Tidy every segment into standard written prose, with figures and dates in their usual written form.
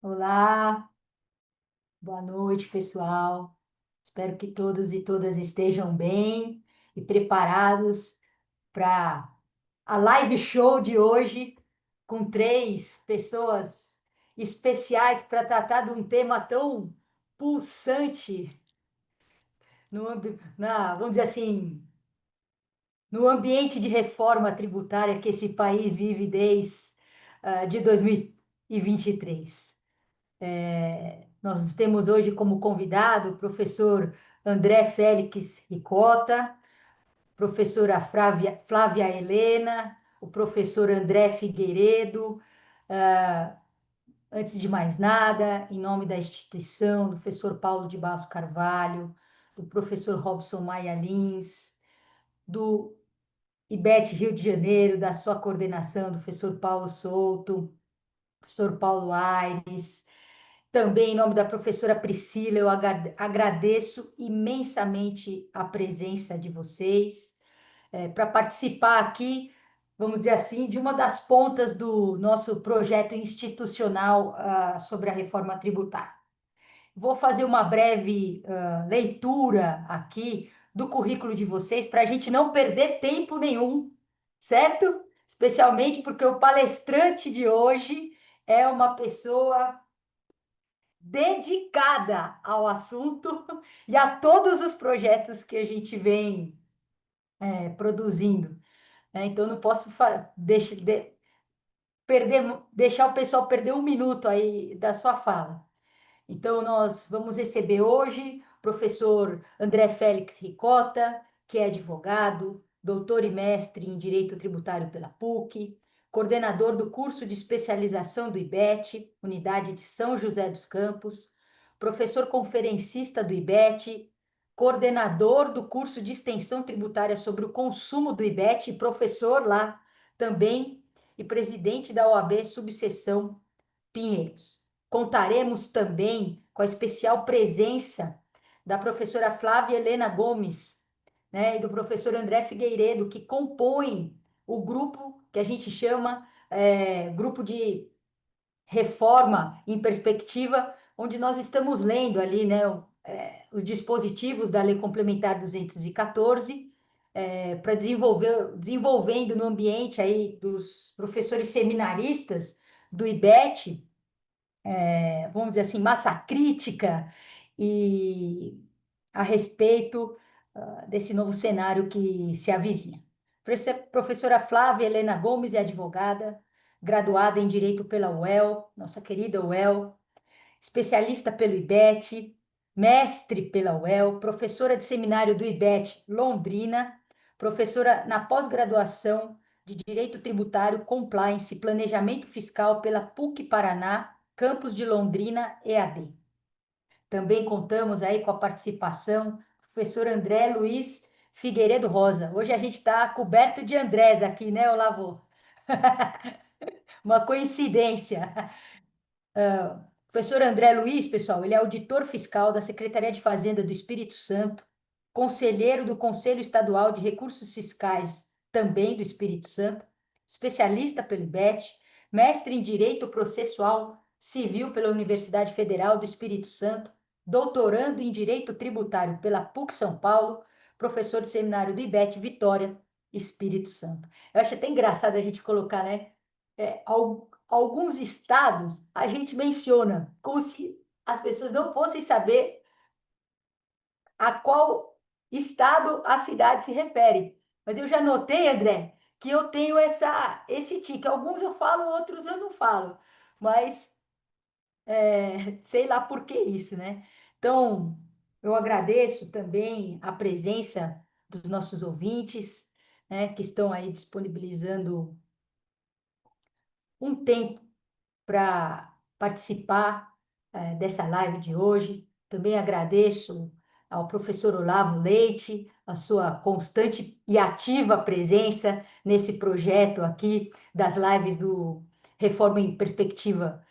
Olá, boa noite, pessoal. Espero que todos e todas estejam bem e preparados para a live show de hoje, com três pessoas especiais para tratar de um tema tão pulsante vamos dizer assim, no ambiente de reforma tributária que esse país vive desde de 2023. Nós temos hoje como convidado o professor André Félix Ricota, professora Flávia Helena, o professor André Figueiredo. Ah, Antes de mais nada, em nome da instituição, do professor Paulo de Barros Carvalho, do professor Robson Maia Lins, do IBET Rio de Janeiro, da sua coordenação, do professor Paulo Souto, professor Paulo Aires. Também, em nome da professora Priscila, eu agradeço imensamente a presença de vocês para participar aqui, vamos dizer assim, de uma das pontas do nosso projeto institucional sobre a reforma tributária. Vou fazer uma breve leitura aqui do currículo de vocês para a gente não perder tempo nenhum, certo? Especialmente porque o palestrante de hoje é uma pessoa dedicada ao assunto e a todos os projetos que a gente vem produzindo, né? Então, não posso deixar o pessoal perder um minuto aí da sua fala. Então, nós vamos receber hoje o professor André Félix Ricota, que é advogado, doutor e mestre em Direito Tributário pela PUC, coordenador do curso de especialização do IBET, Unidade de São José dos Campos, professor conferencista do IBET, coordenador do curso de extensão tributária sobre o consumo do IBET, e professor lá também, e presidente da OAB Subseção Pinheiros. Contaremos também com a especial presença da professora Flávia Helena Gomes, né, e do professor André Figueiredo, que compõem o grupo que a gente chama Grupo de Reforma em Perspectiva, onde nós estamos lendo ali, né, os dispositivos da Lei Complementar 214, para desenvolvendo no ambiente aí dos professores seminaristas do IBET, vamos dizer assim, massa crítica e a respeito desse novo cenário que se avizinha. Professora Flávia Helena Gomes é advogada, graduada em Direito pela UEL, nossa querida UEL, especialista pelo IBET, mestre pela UEL, professora de seminário do IBET Londrina, professora na pós-graduação de Direito Tributário, Compliance e Planejamento Fiscal pela PUC Paraná, campus de Londrina, EAD. Também contamos aí com a participação do professor André Luiz Figueiredo Rosa. Hoje a gente está coberto de Andrés aqui, né, Olavo? Uma coincidência. Professor André Luiz, pessoal, ele é auditor fiscal da Secretaria de Fazenda do Espírito Santo, conselheiro do Conselho Estadual de Recursos Fiscais, também do Espírito Santo, especialista pelo IBET, mestre em Direito Processual Civil pela Universidade Federal do Espírito Santo, doutorando em Direito Tributário pela PUC São Paulo, professor de seminário do IBET Vitória, Espírito Santo. Eu acho até engraçado a gente colocar, né? Alguns estados a gente menciona como se as pessoas não fossem saber a qual estado a cidade se refere. Mas eu já notei, André, que eu tenho esse tique. Alguns eu falo, outros eu não falo. Mas sei lá por que isso, né? Então, eu agradeço também a presença dos nossos ouvintes, né, que estão aí disponibilizando um tempo para participar dessa live de hoje. Também agradeço ao professor Olavo Leite, a sua constante e ativa presença nesse projeto aqui das lives do Reforma em Perspectiva,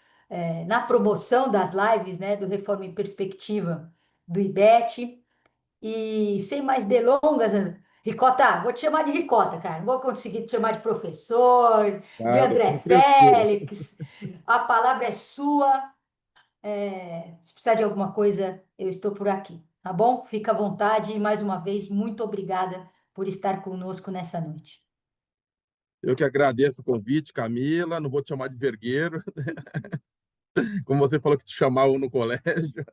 na promoção das lives, né, do Reforma em Perspectiva do IBET. E sem mais delongas, Ricota, vou te chamar de Ricota, cara. Não vou conseguir te chamar de professor, de Nada, André sem frescura. Félix. A palavra é sua. Se precisar de alguma coisa, eu estou por aqui, tá bom? Fica à vontade e, mais uma vez, muito obrigada por estar conosco nessa noite. Eu que agradeço o convite, Camila. Não vou te chamar de vergueiro, como você falou que te chamavam no colégio.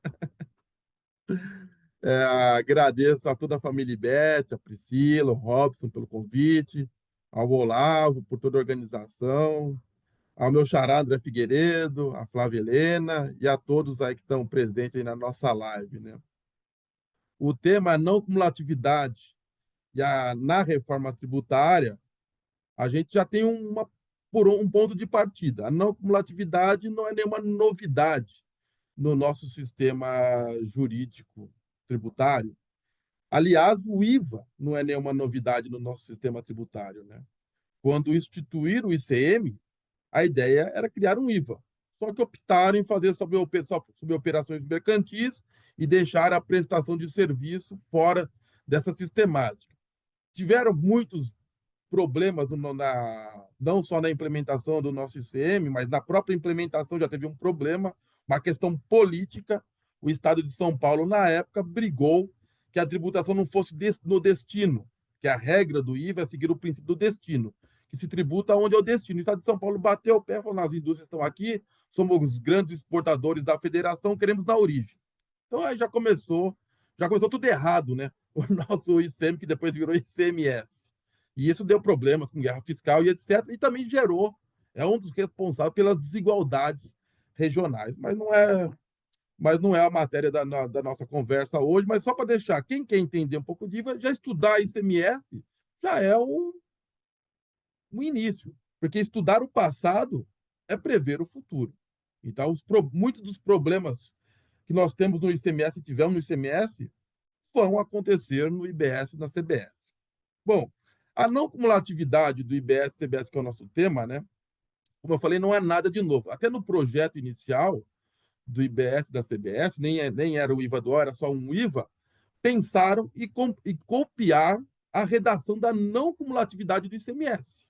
Agradeço a toda a família Ibete, a Priscila, o Robson pelo convite, ao Olavo por toda a organização, ao meu xará André Figueiredo, a Flávia Helena e a todos aí que estão presentes aí na nossa live, né? O tema é não cumulatividade na reforma tributária, a gente já tem um ponto de partida. A não cumulatividade não é nenhuma novidade no nosso sistema jurídico tributário. Aliás, o IVA não é nenhuma novidade no nosso sistema tributário, né? Quando instituir o ICM, a ideia era criar um IVA. Só que optaram em fazer sobre operações mercantis e deixar a prestação de serviço fora dessa sistemática. Tiveram muitos problemas não só na implementação do nosso ICM, mas na própria implementação já teve um problema, uma questão política. O Estado de São Paulo, na época, brigou que a tributação não fosse no destino, que a regra do IVA é seguir o princípio do destino, que se tributa onde é o destino. O Estado de São Paulo bateu o pé, falou: as indústrias estão aqui, somos os grandes exportadores da federação, queremos na origem. Então aí já começou tudo errado, né? O nosso ICM, que depois virou ICMS. E isso deu problemas com guerra fiscal e etc. E também é um dos responsáveis pelas desigualdades regionais. Mas não é a matéria da nossa conversa hoje, mas só para deixar, quem quer entender um pouco de IVA, já estudar ICMS já é um início, porque estudar o passado é prever o futuro. Então, muitos dos problemas que nós temos no ICMS e tivemos no ICMS vão acontecer no IBS e na CBS. Bom, a não cumulatividade do IBS e CBS, que é o nosso tema, né? Como eu falei, não é nada de novo. Até no projeto inicial do IBS e da CBS, nem era o IVA do era só um IVA, pensaram e copiar a redação da não cumulatividade do ICMS,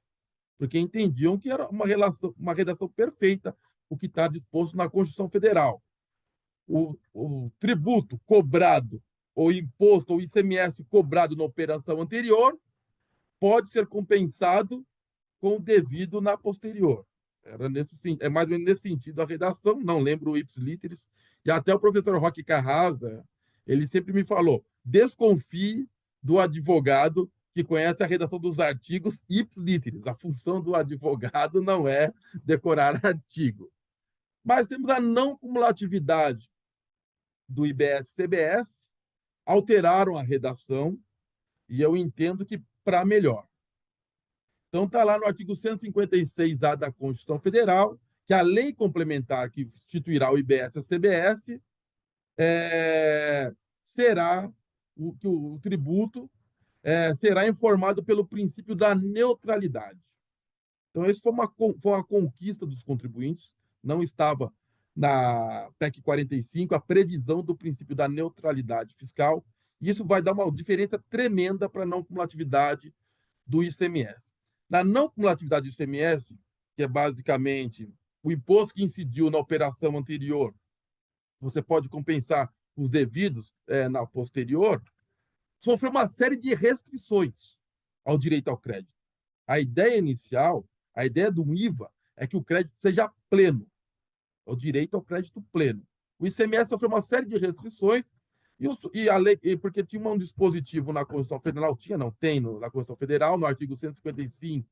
porque entendiam que era uma redação perfeita, o que está disposto na Constituição Federal. O tributo cobrado, ou imposto, ou ICMS cobrado na operação anterior, pode ser compensado com o devido na posterior. É mais ou menos nesse sentido a redação, não lembro o ipsiliteris, e até o professor Roque Carrasa, ele sempre me falou: desconfie do advogado que conhece a redação dos artigos ipsiliteris. A função do advogado não é decorar artigo. Mas temos a não cumulatividade do IBS e CBS, alteraram a redação, e eu entendo que para melhor. Então, está lá no artigo 156A da Constituição Federal, que a lei complementar que instituirá o IBS e a CBS será que o tributo será informado pelo princípio da neutralidade. Então, isso foi uma conquista dos contribuintes, não estava na PEC 45 a previsão do princípio da neutralidade fiscal, e isso vai dar uma diferença tremenda para a não cumulatividade do ICMS. Na não cumulatividade do ICMS, que é basicamente o imposto que incidiu na operação anterior, você pode compensar os devidos na posterior, sofreu uma série de restrições ao direito ao crédito. A ideia inicial, a ideia do IVA, é que o crédito seja pleno, o direito ao crédito pleno. O ICMS sofreu uma série de restrições e a lei, porque tinha um dispositivo na Constituição Federal, não tem na Constituição Federal, no artigo 155,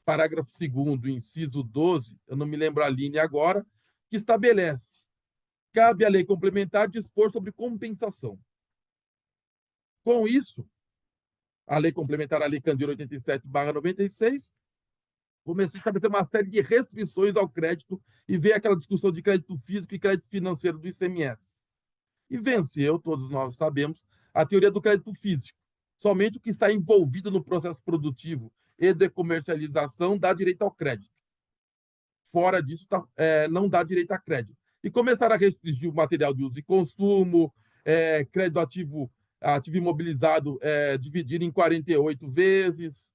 parágrafo 2º, inciso 12, eu não me lembro a linha agora, que estabelece: cabe à lei complementar dispor sobre compensação. Com isso, a lei complementar, a Lei Candir 87/96, começou a estabelecer uma série de restrições ao crédito e veio aquela discussão de crédito físico e crédito financeiro do ICMS. E venceu, todos nós sabemos, a teoria do crédito físico. Somente o que está envolvido no processo produtivo e de comercialização dá direito ao crédito. Fora disso, não dá direito a crédito. E começaram a restringir o material de uso e consumo, crédito ativo imobilizado dividido em 48 vezes,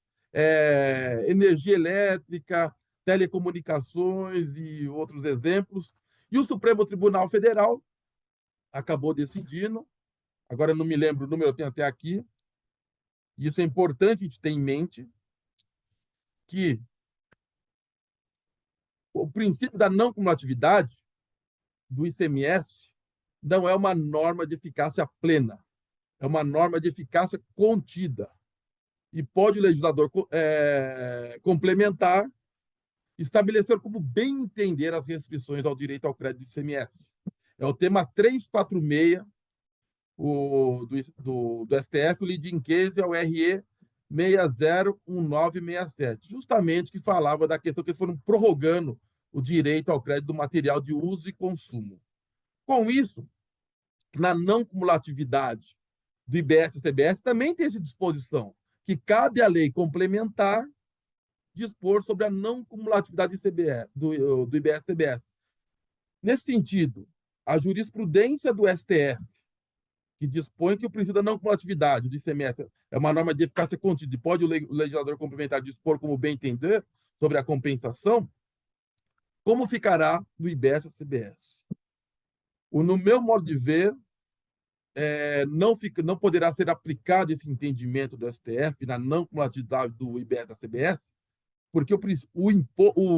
energia elétrica, telecomunicações e outros exemplos. E o Supremo Tribunal Federal acabou decidindo, agora eu não me lembro o número, eu tenho até aqui, e isso é importante a gente ter em mente, que o princípio da não cumulatividade do ICMS não é uma norma de eficácia plena, é uma norma de eficácia contida. E pode o legislador complementar, estabelecer como bem entender as restrições ao direito ao crédito do ICMS. É o tema 346 do STF, o leading case é o RE 601967, justamente que falava da questão que eles foram prorrogando o direito ao crédito do material de uso e consumo. Com isso, na não cumulatividade do IBS e CBS, também tem essa disposição, que cabe à lei complementar dispor sobre a não cumulatividade do IBS e CBS. Nesse sentido, a jurisprudência do STF, que dispõe que o princípio da não cumulatividade do ICMS é uma norma de eficácia contida e pode o legislador complementar dispor como bem entender sobre a compensação, como ficará no IBS e CBS? No meu modo de ver, não poderá ser aplicado esse entendimento do STF na não cumulatividade do IBS e CBS, porque o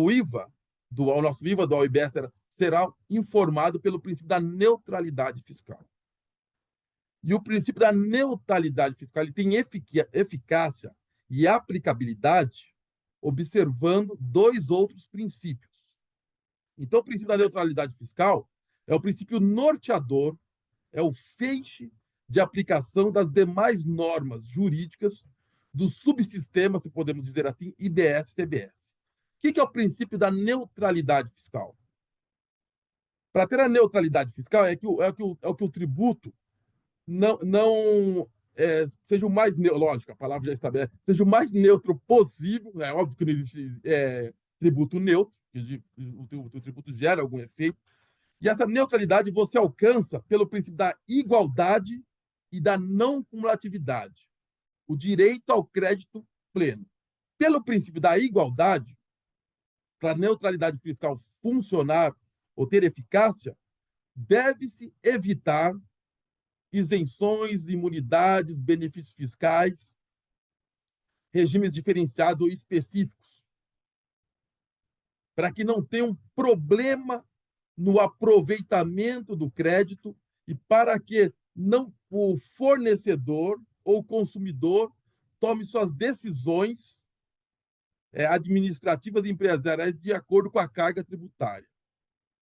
IVA, o nosso IVA do OIBS será informado pelo princípio da neutralidade fiscal. E o princípio da neutralidade fiscal ele tem eficácia e aplicabilidade observando dois outros princípios. Então, o princípio da neutralidade fiscal é o princípio norteador, é o feixe de aplicação das demais normas jurídicas do subsistema, se podemos dizer assim, IBS-CBS. O que é o princípio da neutralidade fiscal? Para ter a neutralidade fiscal é que o tributo não seja o mais lógico, a palavra já estabelece, seja o mais neutro possível. É óbvio que não existe tributo neutro, o tributo gera algum efeito. E essa neutralidade você alcança pelo princípio da igualdade e da não cumulatividade, o direito ao crédito pleno. Pelo princípio da igualdade, para a neutralidade fiscal funcionar ou ter eficácia, deve-se evitar isenções, imunidades, benefícios fiscais, regimes diferenciados ou específicos, para que não tenha um problema no aproveitamento do crédito e para que não o fornecedor ou consumidor tome suas decisões administrativas e empresariais de acordo com a carga tributária.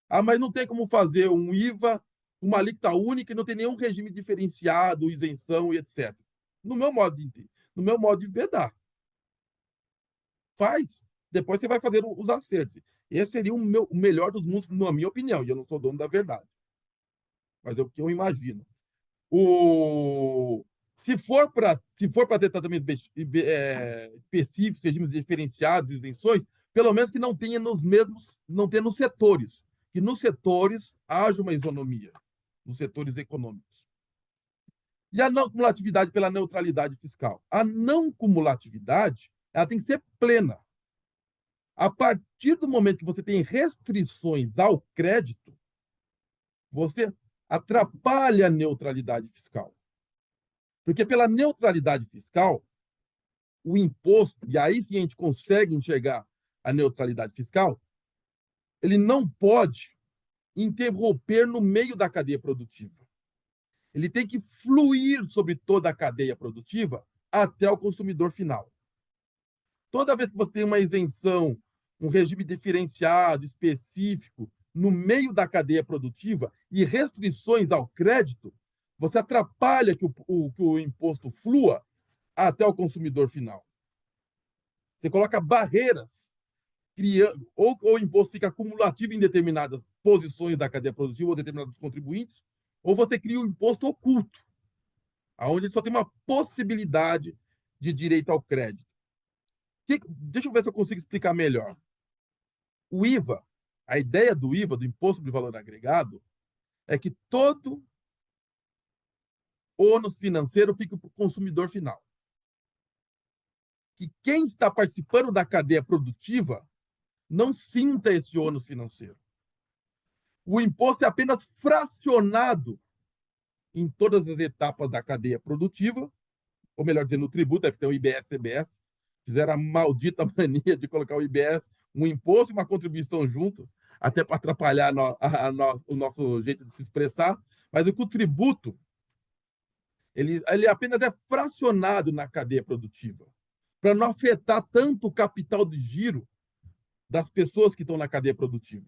Ah, mas não tem como fazer um IVA, uma alíquota única e não tem nenhum regime diferenciado, isenção e etc. No meu modo de ver, dá. Faz. Depois você vai fazer os acertos. Esse seria o melhor dos mundos, na minha opinião, e eu não sou dono da verdade. Mas é o que eu imagino. Se for para ter tratamentos específicos, regimes diferenciados, isenções, pelo menos que não tenha não tenha nos setores, que nos setores haja uma isonomia, nos setores econômicos. E a não cumulatividade pela neutralidade fiscal. A não cumulatividade, ela tem que ser plena. A partir do momento que você tem restrições ao crédito, você atrapalha a neutralidade fiscal. Porque pela neutralidade fiscal, o imposto, e aí sim a gente consegue enxergar a neutralidade fiscal, ele não pode interromper no meio da cadeia produtiva. Ele tem que fluir sobre toda a cadeia produtiva até o consumidor final. Toda vez que você tem uma isenção, um regime diferenciado, específico, no meio da cadeia produtiva e restrições ao crédito, você atrapalha que o imposto flua até o consumidor final. Você coloca barreiras, ou o imposto fica acumulativo em determinadas posições da cadeia produtiva ou determinados contribuintes, ou você cria um imposto oculto, onde ele só tem uma possibilidade de direito ao crédito. Deixa eu ver se eu consigo explicar melhor. O IVA, a ideia do IVA, do Imposto sobre Valor Agregado, é que todo ônus financeiro fica para o consumidor final. Que quem está participando da cadeia produtiva não sinta esse ônus financeiro. o imposto é apenas fracionado em todas as etapas da cadeia produtiva, ou melhor dizendo, no tributo, deve ter o IBS, CBS, fizeram a maldita mania de colocar o IBS, um imposto e uma contribuição junto, até para atrapalhar o nosso jeito de se expressar, mas o que o tributo, ele apenas é fracionado na cadeia produtiva, para não afetar tanto o capital de giro das pessoas que estão na cadeia produtiva,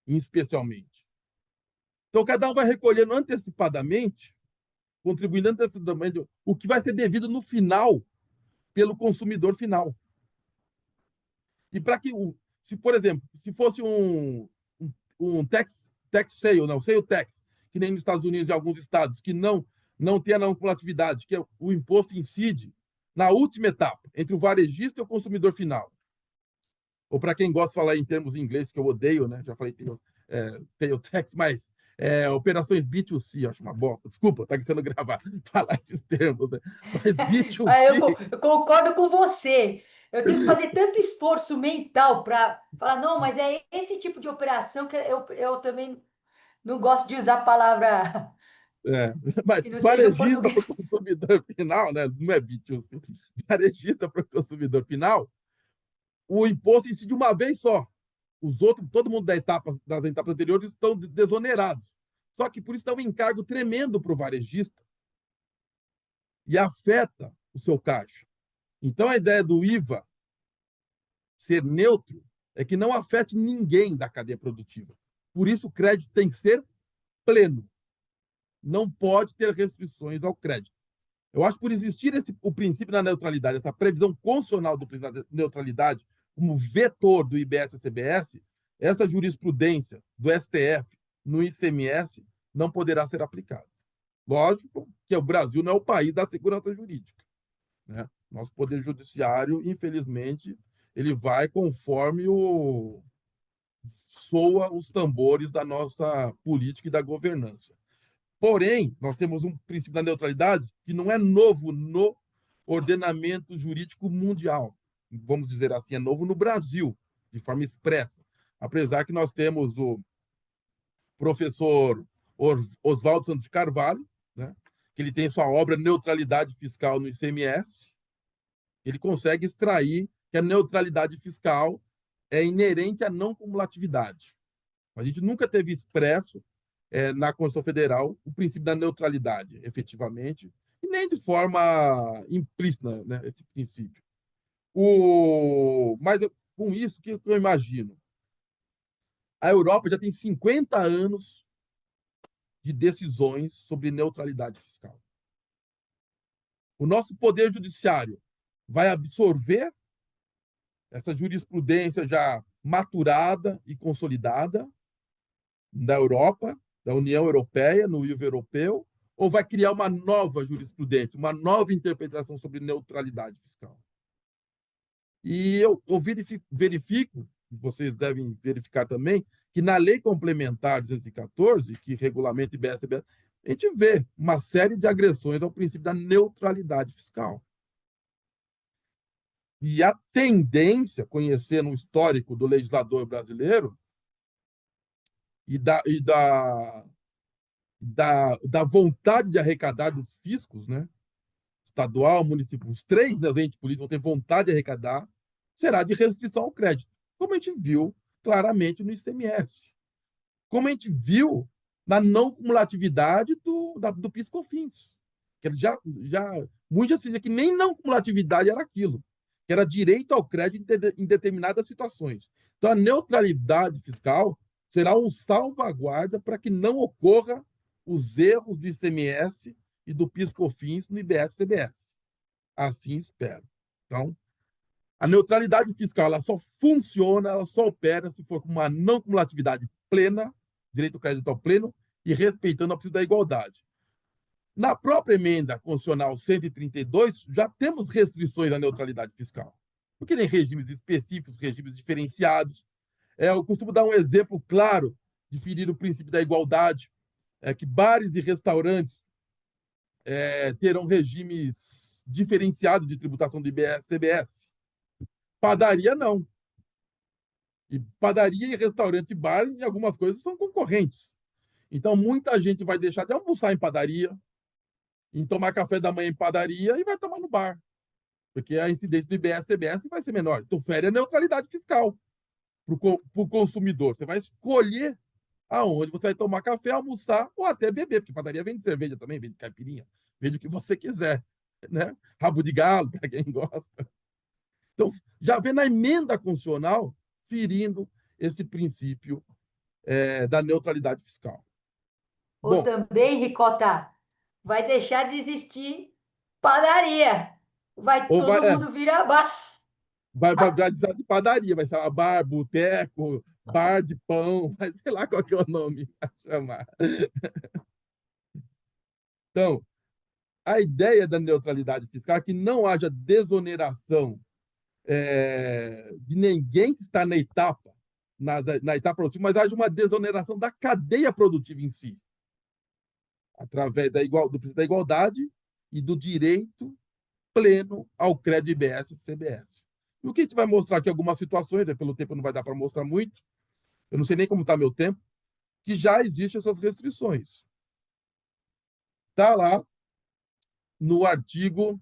especialmente. Então, cada um vai recolhendo antecipadamente, contribuindo antecipadamente, o que vai ser devido no final pelo consumidor final. E para que, se por exemplo, se fosse um tax sale, não, sale tax, que nem nos Estados Unidos e alguns estados, que não tem a não cumulatividade, que é o imposto incide na última etapa, entre o varejista e o consumidor final. Ou para quem gosta de falar em termos em inglês, que eu odeio, né? Já falei tail tax, mas operações B2C, acho uma bosta. Desculpa, tá sendo gravar, falar esses termos, né? Mas B2C. Eu concordo com você. Eu tenho que fazer tanto esforço mental para falar, não, mas é esse tipo de operação que eu também não gosto de usar a palavra É, mas que não seja o varejista para o português. consumidor final, né? Não é B2C, varejista para o consumidor final, o imposto incide uma vez só. Os outros, todo mundo das etapas anteriores estão desonerados. Só que por isso dá um encargo tremendo para o varejista e afeta o seu caixa. Então a ideia do IVA ser neutro é que não afete ninguém da cadeia produtiva. Por isso o crédito tem que ser pleno. Não pode ter restrições ao crédito. Eu acho que por existir o princípio da neutralidade, essa previsão constitucional do princípio da neutralidade como vetor do IBS e CBS, essa jurisprudência do STF no ICMS não poderá ser aplicada. Lógico que o Brasil não é o país da segurança jurídica, né? Nosso poder judiciário, infelizmente, ele vai conforme soa os tambores da nossa política e da governança. Porém, nós temos um princípio da neutralidade que não é novo no ordenamento jurídico mundial. Vamos dizer assim, é novo no Brasil, de forma expressa. Apesar que nós temos o professor Oswaldo Santos de Carvalho, né, que ele tem sua obra Neutralidade Fiscal no ICMS, ele consegue extrair que a neutralidade fiscal é inerente à não cumulatividade. A gente nunca teve expresso na Constituição Federal o princípio da neutralidade, efetivamente, e nem de forma implícita, né, esse princípio. Mas com isso, o que eu imagino? A Europa já tem 50 anos de decisões sobre neutralidade fiscal. O nosso poder judiciário vai absorver essa jurisprudência já maturada e consolidada da Europa, da União Europeia, no nível europeu, ou vai criar uma nova jurisprudência, uma nova interpretação sobre neutralidade fiscal? E eu verifico, vocês devem verificar também, que na Lei Complementar 214, que regulamenta IBS-CBS, a gente vê uma série de agressões ao princípio da neutralidade fiscal. E a tendência, conhecendo o histórico do legislador brasileiro da vontade de arrecadar dos fiscos, né? Estadual, municipal, os três entes políticos vão ter vontade de arrecadar, será de restrição ao crédito, como a gente viu claramente no ICMS, como a gente viu na não cumulatividade do PIS/COFINS, que muito já se dizia que nem não cumulatividade era aquilo, que era direito ao crédito em determinadas situações. Então, a neutralidade fiscal será um salvaguarda para que não ocorra os erros do ICMS e do PIS/COFINS no IBS-CBS. Assim espero. Então, a neutralidade fiscal ela só funciona, ela só opera se for com uma não cumulatividade plena, direito ao crédito ao pleno, e respeitando a princípio da igualdade. Na própria emenda constitucional 132, já temos restrições à neutralidade fiscal, porque tem regimes específicos, regimes diferenciados. Eu costumo dar um exemplo claro de ferir o princípio da igualdade, que bares e restaurantes terão regimes diferenciados de tributação do IBS, CBS. Padaria, não. E padaria e restaurante e bar, em algumas coisas, são concorrentes. Então, muita gente vai deixar de almoçar em padaria, em tomar café da manhã em padaria e vai tomar no bar, porque a incidência do IBS CBS vai ser menor. Então, fere a neutralidade fiscal para o consumidor. Você vai escolher aonde você vai tomar café, almoçar ou até beber, porque padaria vende cerveja também, vende caipirinha, vende o que você quiser, né? Rabo de galo, para quem gosta. Então, já vê na emenda constitucional ferindo esse princípio da neutralidade fiscal. Ou Bom, também, Ricota, vai deixar de existir padaria. Vai ou todo mundo virar bar. vai dizer de padaria, vai chamar bar, boteco, bar de pão, vai sei lá qual que é o nome a chamar. Então, a ideia da neutralidade fiscal é que não haja desoneração de ninguém que está na etapa produtiva, mas haja uma desoneração da cadeia produtiva em si, através do princípio da igualdade e do direito pleno ao crédito IBS e CBS. E o que a gente vai mostrar aqui algumas situações, né, pelo tempo não vai dar para mostrar muito, eu não sei nem como está meu tempo, que já existem essas restrições. Está lá no artigo,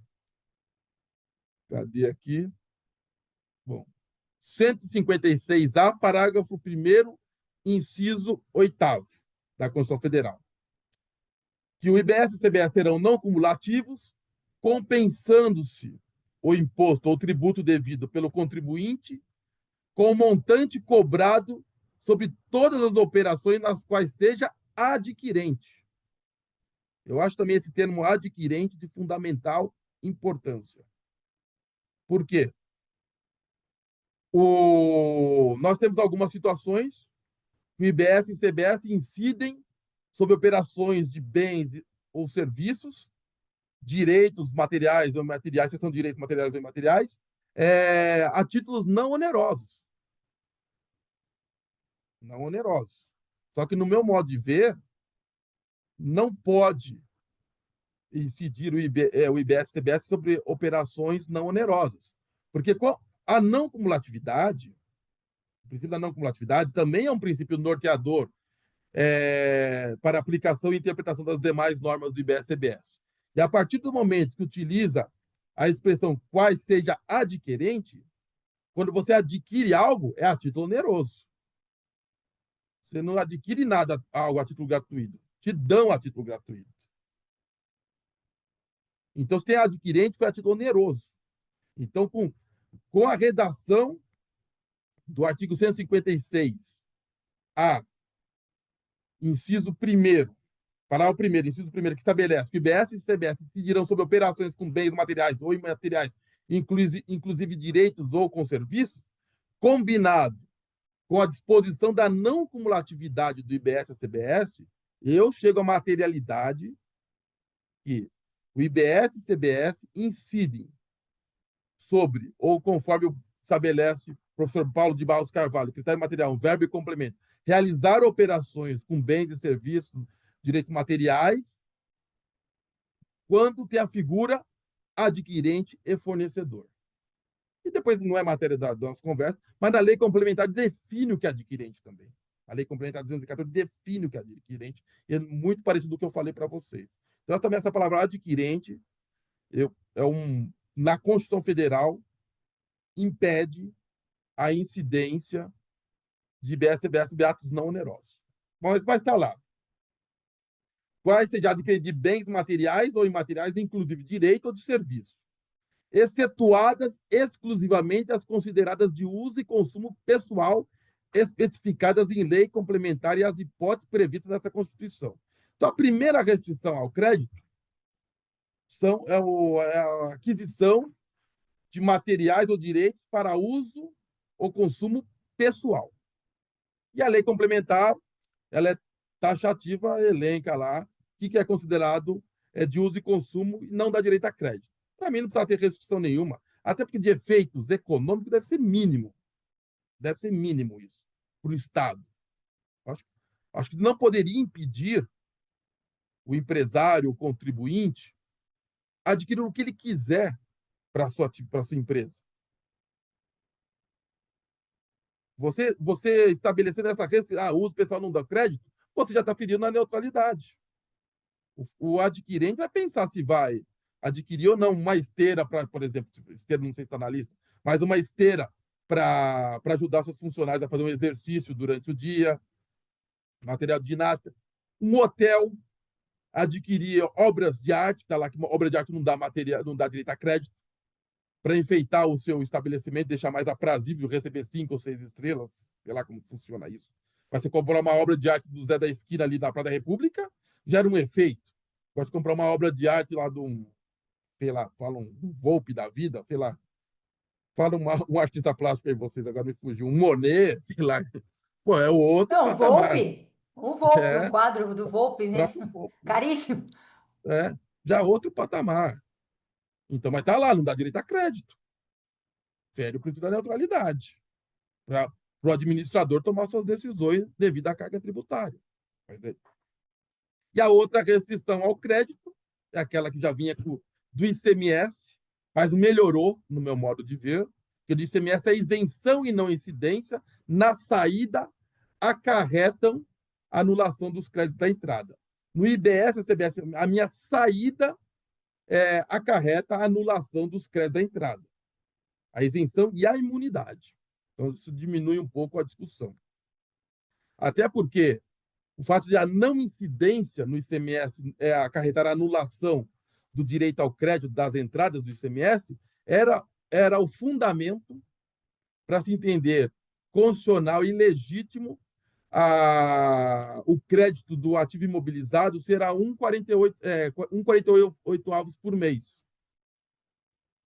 cadê aqui? Bom, 156A, parágrafo 1º, inciso 8º da Constituição Federal, que o IBS e o CBS serão não cumulativos, compensando-se o imposto ou tributo devido pelo contribuinte com o montante cobrado sobre todas as operações nas quais seja adquirente. Eu acho também esse termo adquirente de fundamental importância. Por quê? Nós temos algumas situações que o IBS e o CBS incidem sobre operações de bens ou serviços, direitos materiais ou imateriais, seção de direitos materiais ou imateriais, a títulos não onerosos. Não onerosos. Só que, no meu modo de ver, não pode incidir o IBS e CBS sobre operações não onerosas. Porque a não cumulatividade, o princípio da não cumulatividade também é um princípio norteador para aplicação e interpretação das demais normas do IBS e CBS. E a partir do momento que utiliza a expressão quais seja adquirente, quando você adquire algo, é a título oneroso. Você não adquire nada, algo a título gratuito. Te dão a título gratuito. Então, se tem adquirente, foi a título oneroso. Então, com a redação do artigo 156A, inciso 1º, parágrafo 1º, inciso 1º, que estabelece que o IBS e o CBS incidirão sobre operações com bens materiais ou imateriais, inclusive direitos ou com serviços, combinado com a disposição da não cumulatividade do IBS e CBS, eu chego à materialidade que o IBS e CBS incidem sobre, ou conforme estabelece o professor Paulo de Barros Carvalho, critério material, um verbo e complemento, realizar operações com bens e serviços, direitos materiais, quando tem a figura adquirente e fornecedor. E depois não é matéria da nossa conversa, mas a lei complementar define o que é adquirente também. A lei complementar 214 define o que é adquirente, e é muito parecido com o que eu falei para vocês. Então, também essa palavra adquirente, na Constituição Federal, impede a incidência de BSBS e atos não onerosos. Mas está lá. Quais seja adquirido de bens materiais ou imateriais, inclusive direito ou de serviço, excetuadas exclusivamente as consideradas de uso e consumo pessoal, especificadas em lei complementar e as hipóteses previstas nessa Constituição. Então, a primeira restrição ao crédito é a aquisição de materiais ou direitos para uso ou consumo pessoal. E a lei complementar, ela é taxativa, elenca lá o que é considerado de uso e consumo e não dá direito a crédito. Para mim, não precisa ter restrição nenhuma, até porque de efeitos econômicos deve ser mínimo. Deve ser mínimo isso, para o Estado. Acho que não poderia impedir o empresário, o contribuinte, adquirir o que ele quiser para a sua empresa. Você estabelecendo essa restrição, o uso pessoal não dá crédito, você já está ferindo a neutralidade. O adquirente vai pensar se vai adquirir ou não uma esteira para, por exemplo, esteira não sei se está na lista, mas uma esteira para ajudar seus funcionários a fazer um exercício durante o dia, material de ginástica. Um hotel adquirir obras de arte, está lá que uma obra de arte não dá material, não dá direito a crédito, para enfeitar o seu estabelecimento, deixar mais aprazível, receber 5 ou 6 estrelas, sei lá como funciona isso. Mas você comprar uma obra de arte do Zé da Esquina ali na Praia da República, gera um efeito. Pode comprar uma obra de arte lá de um, sei lá, fala um Volpe da vida, sei lá. Fala um artista plástico aí, vocês agora me fugiu. Um Monet, sei lá. Pô, é o outro Não, patamar. Um Volpe, um É, quadro do Volpe próprio mesmo, Volpe. caríssimo. É, já outro patamar. Então, mas tá lá, não dá direito a crédito. Fere o princípio da neutralidade. Para o administrador tomar suas decisões devido à carga tributária. E a outra restrição ao crédito é aquela que já vinha do ICMS, mas melhorou, no meu modo de ver, que o ICMS é isenção e não incidência, na saída acarretam a anulação dos créditos da entrada. No IBS e CBS, a minha saída acarreta a anulação dos créditos da entrada, a isenção e a imunidade. Então, isso diminui um pouco a discussão. Até porque o fato de a não incidência no ICMS acarretar a anulação do direito ao crédito das entradas do ICMS era o fundamento para se entender constitucional e legítimo o crédito do ativo imobilizado será 1,48 avos por mês.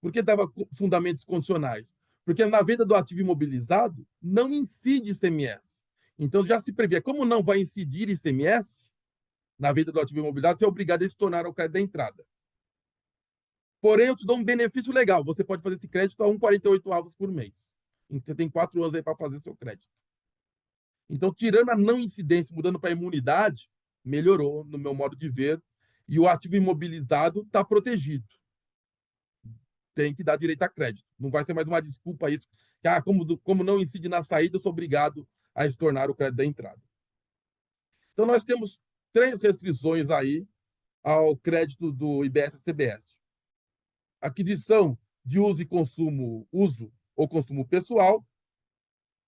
Por que dava fundamentos condicionais? Porque na venda do ativo imobilizado não incide ICMS. Então já se prevê, como não vai incidir ICMS na venda do ativo imobilizado, você é obrigado a estornar o crédito da entrada. Porém, eu te dou um benefício legal. Você pode fazer esse crédito a 1,48 avos por mês. Então, tem 4 anos aí para fazer seu crédito. Então, tirando a não incidência, mudando para a imunidade, melhorou, no meu modo de ver, e o ativo imobilizado está protegido. Tem que dar direito a crédito. Não vai ser mais uma desculpa isso, que como não incide na saída, eu sou obrigado a estornar o crédito da entrada. Então, nós temos 3 restrições aí ao crédito do IBS-CBS. Aquisição de uso ou consumo pessoal,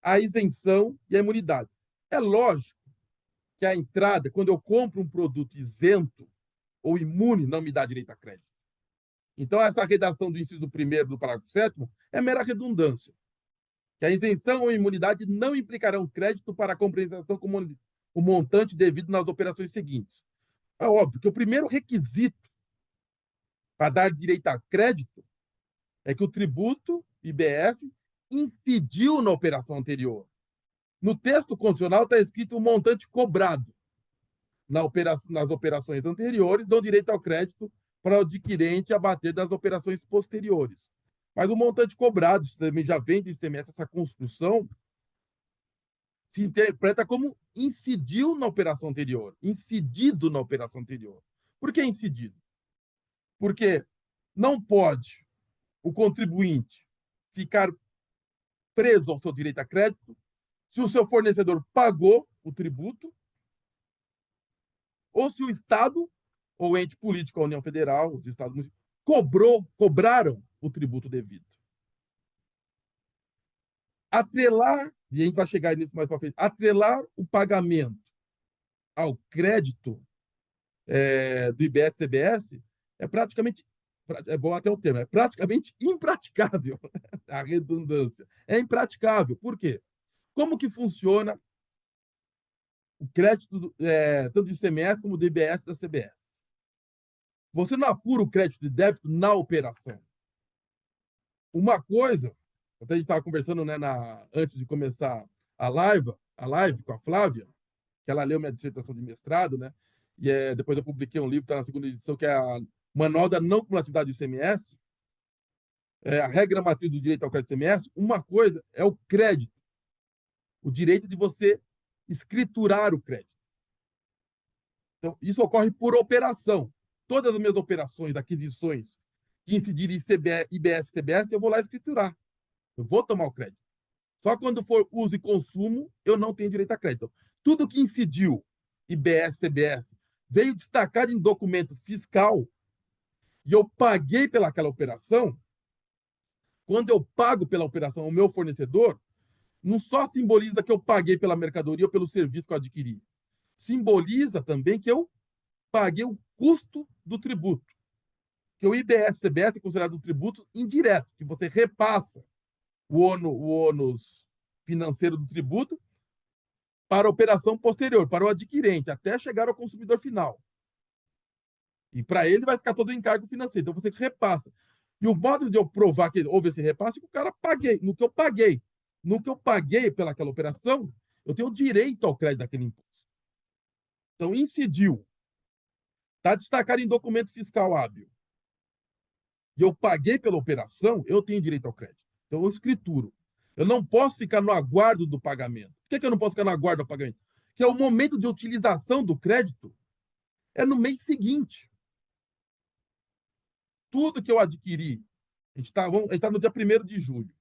a isenção e a imunidade. É lógico que a entrada, quando eu compro um produto isento ou imune, não me dá direito a crédito. Então, essa redação do inciso 1º do parágrafo 7º é mera redundância, que a isenção ou imunidade não implicarão crédito para a compensação com o montante devido nas operações seguintes. É óbvio que o primeiro requisito para dar direito a crédito é que o tributo IBS incidiu na operação anterior. No texto condicional está escrito o montante cobrado nas operações anteriores, dão direito ao crédito para o adquirente abater das operações posteriores. Mas o montante cobrado, isso também já vem do ICMS, essa construção, se interpreta como incidiu na operação anterior, incidido na operação anterior. Por que incidido? Porque não pode o contribuinte ficar preso ao seu direito a crédito se o seu fornecedor pagou o tributo ou se o Estado ou ente político, a União Federal, os Estados cobraram o tributo devido. Atrelar, e a gente vai chegar nisso mais para frente, atrelar o pagamento ao crédito do IBS-CBS é praticamente, é bom até o termo, é praticamente impraticável, a redundância. É impraticável. Por quê? Como que funciona o crédito tanto do ICMS como do IBS da CBS? Você não apura o crédito de débito na operação. Uma coisa, até a gente estava conversando antes de começar a live com a Flávia, que ela leu minha dissertação de mestrado, né? E depois eu publiquei um livro, está na segunda edição, que é a Manual da Não Cumulatividade do ICMS, a regra matriz do direito ao crédito do ICMS. Uma coisa é o crédito, o direito de você escriturar o crédito. Então, isso ocorre por operação. Todas as minhas operações, aquisições, que incidirem em IBS e CBS, eu vou lá escriturar. Eu vou tomar o crédito. Só quando for uso e consumo, eu não tenho direito a crédito. Tudo que incidiu IBS, CBS, veio destacado em documento fiscal e eu paguei pelaquela operação, quando eu pago pela operação ao meu fornecedor, não só simboliza que eu paguei pela mercadoria ou pelo serviço que eu adquiri, simboliza também que eu paguei o custo do tributo. Que o IBS e CBS é considerado um tributo indireto, que você repassa o ônus financeiro do tributo para a operação posterior, para o adquirente, até chegar ao consumidor final. E para ele vai ficar todo o encargo financeiro. Então você repassa. E o modo de eu provar que houve esse repasse é que o cara paguei, no que eu paguei. No que eu paguei pelaquela operação, eu tenho direito ao crédito daquele imposto. Então, incidiu. Está destacado em documento fiscal hábil. E eu paguei pela operação, eu tenho direito ao crédito. Então, eu escrituro. Eu não posso ficar no aguardo do pagamento. Por que eu não posso ficar no aguardo do pagamento? Porque o momento de utilização do crédito é no mês seguinte. Tudo que eu adquiri, a gente está no dia 1º de julho.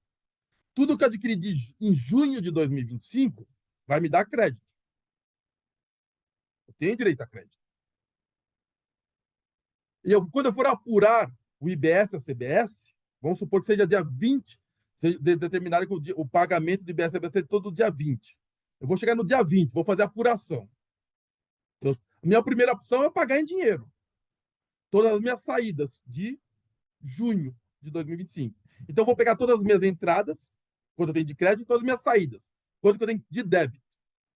Tudo que eu adquiri em junho de 2025 vai me dar crédito. Eu tenho direito a crédito. E quando eu for apurar o IBS e a CBS, vamos supor que seja dia 20, seja determinado que o pagamento do IBS e CBS seja todo dia 20. Eu vou chegar no dia 20, vou fazer a apuração. A minha primeira opção é pagar em dinheiro. Todas as minhas saídas de junho de 2025. Então, eu vou pegar todas as minhas entradas, quanto eu tenho de crédito, e todas as minhas saídas, quanto eu tenho de débito.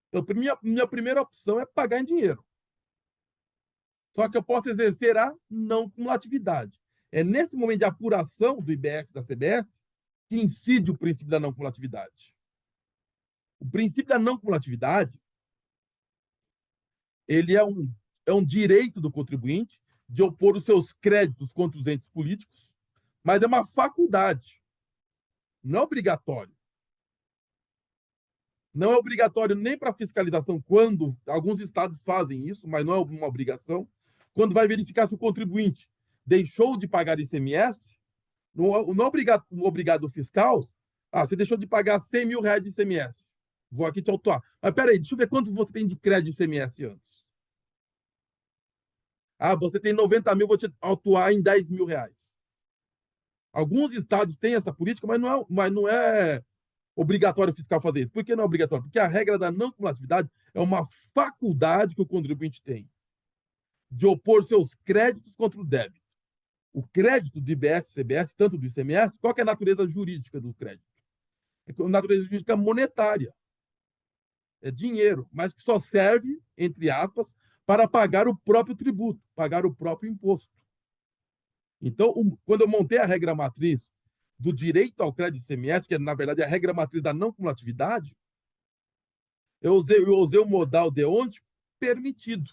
Então, minha primeira opção é pagar em dinheiro. Só que eu posso exercer a não cumulatividade. É nesse momento de apuração do IBS e da CBS que incide o princípio da não cumulatividade. O princípio da não cumulatividade, ele é um direito do contribuinte de opor os seus créditos contra os entes políticos, mas é uma faculdade, não é obrigatório. Não é obrigatório nem para fiscalização, quando alguns estados fazem isso, mas não é uma obrigação. Quando vai verificar se o contribuinte deixou de pagar ICMS, não é obrigado fiscal. Ah, você deixou de pagar 100 mil reais de ICMS. Vou aqui te autuar. Mas peraí, deixa eu ver quanto você tem de crédito de ICMS antes. Ah, você tem 90 mil, vou te autuar em 10 mil reais. Alguns estados têm essa política, mas não é obrigatório o fiscal fazer isso. Por que não é obrigatório? Porque a regra da não cumulatividade é uma faculdade que o contribuinte tem de opor seus créditos contra o débito. O crédito do IBS, CBS, tanto do ICMS, qual que é a natureza jurídica do crédito? É a natureza jurídica monetária. É dinheiro, mas que só serve, entre aspas, para pagar o próprio tributo, pagar o próprio imposto. Então, quando eu montei a regra matriz do direito ao crédito ICMS, que é, na verdade, a regra matriz da não cumulatividade, eu usei o modal deontico permitido.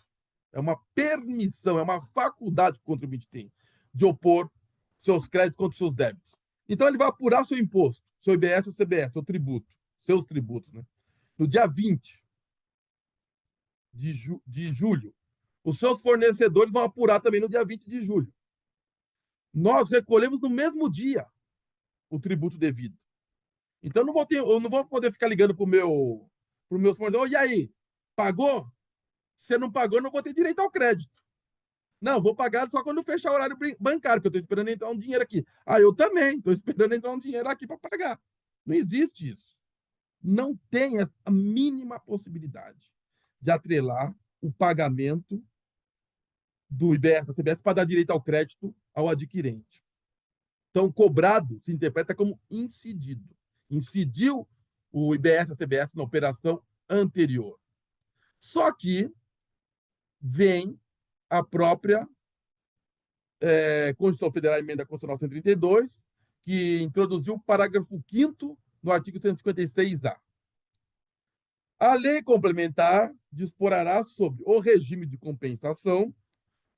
É uma permissão, é uma faculdade que o contribuinte tem de opor seus créditos contra os seus débitos. Então, ele vai apurar seu imposto, seu IBS ou CBS, seu tributo, seus tributos, né? No dia 20 de julho. Os seus fornecedores vão apurar também no dia 20 de julho. Nós recolhemos no mesmo dia o tributo devido. Então, eu não vou poder ficar ligando para o meu fornecedor. E aí, pagou? Se você não pagou, eu não vou ter direito ao crédito. Não, vou pagar só quando fechar o horário bancário, que eu estou esperando entrar um dinheiro aqui. Ah, eu também estou esperando entrar um dinheiro aqui para pagar. Não existe isso. Não tem a mínima possibilidade de atrelar o pagamento do IBS da CBS para dar direito ao crédito ao adquirente. Então, cobrado se interpreta como incidido. Incidiu o IBS, a CBS na operação anterior. Só que vem a própria Constituição Federal, Emenda Constitucional 132, que introduziu o parágrafo 5º no artigo 156-A. A lei complementar disporará sobre o regime de compensação,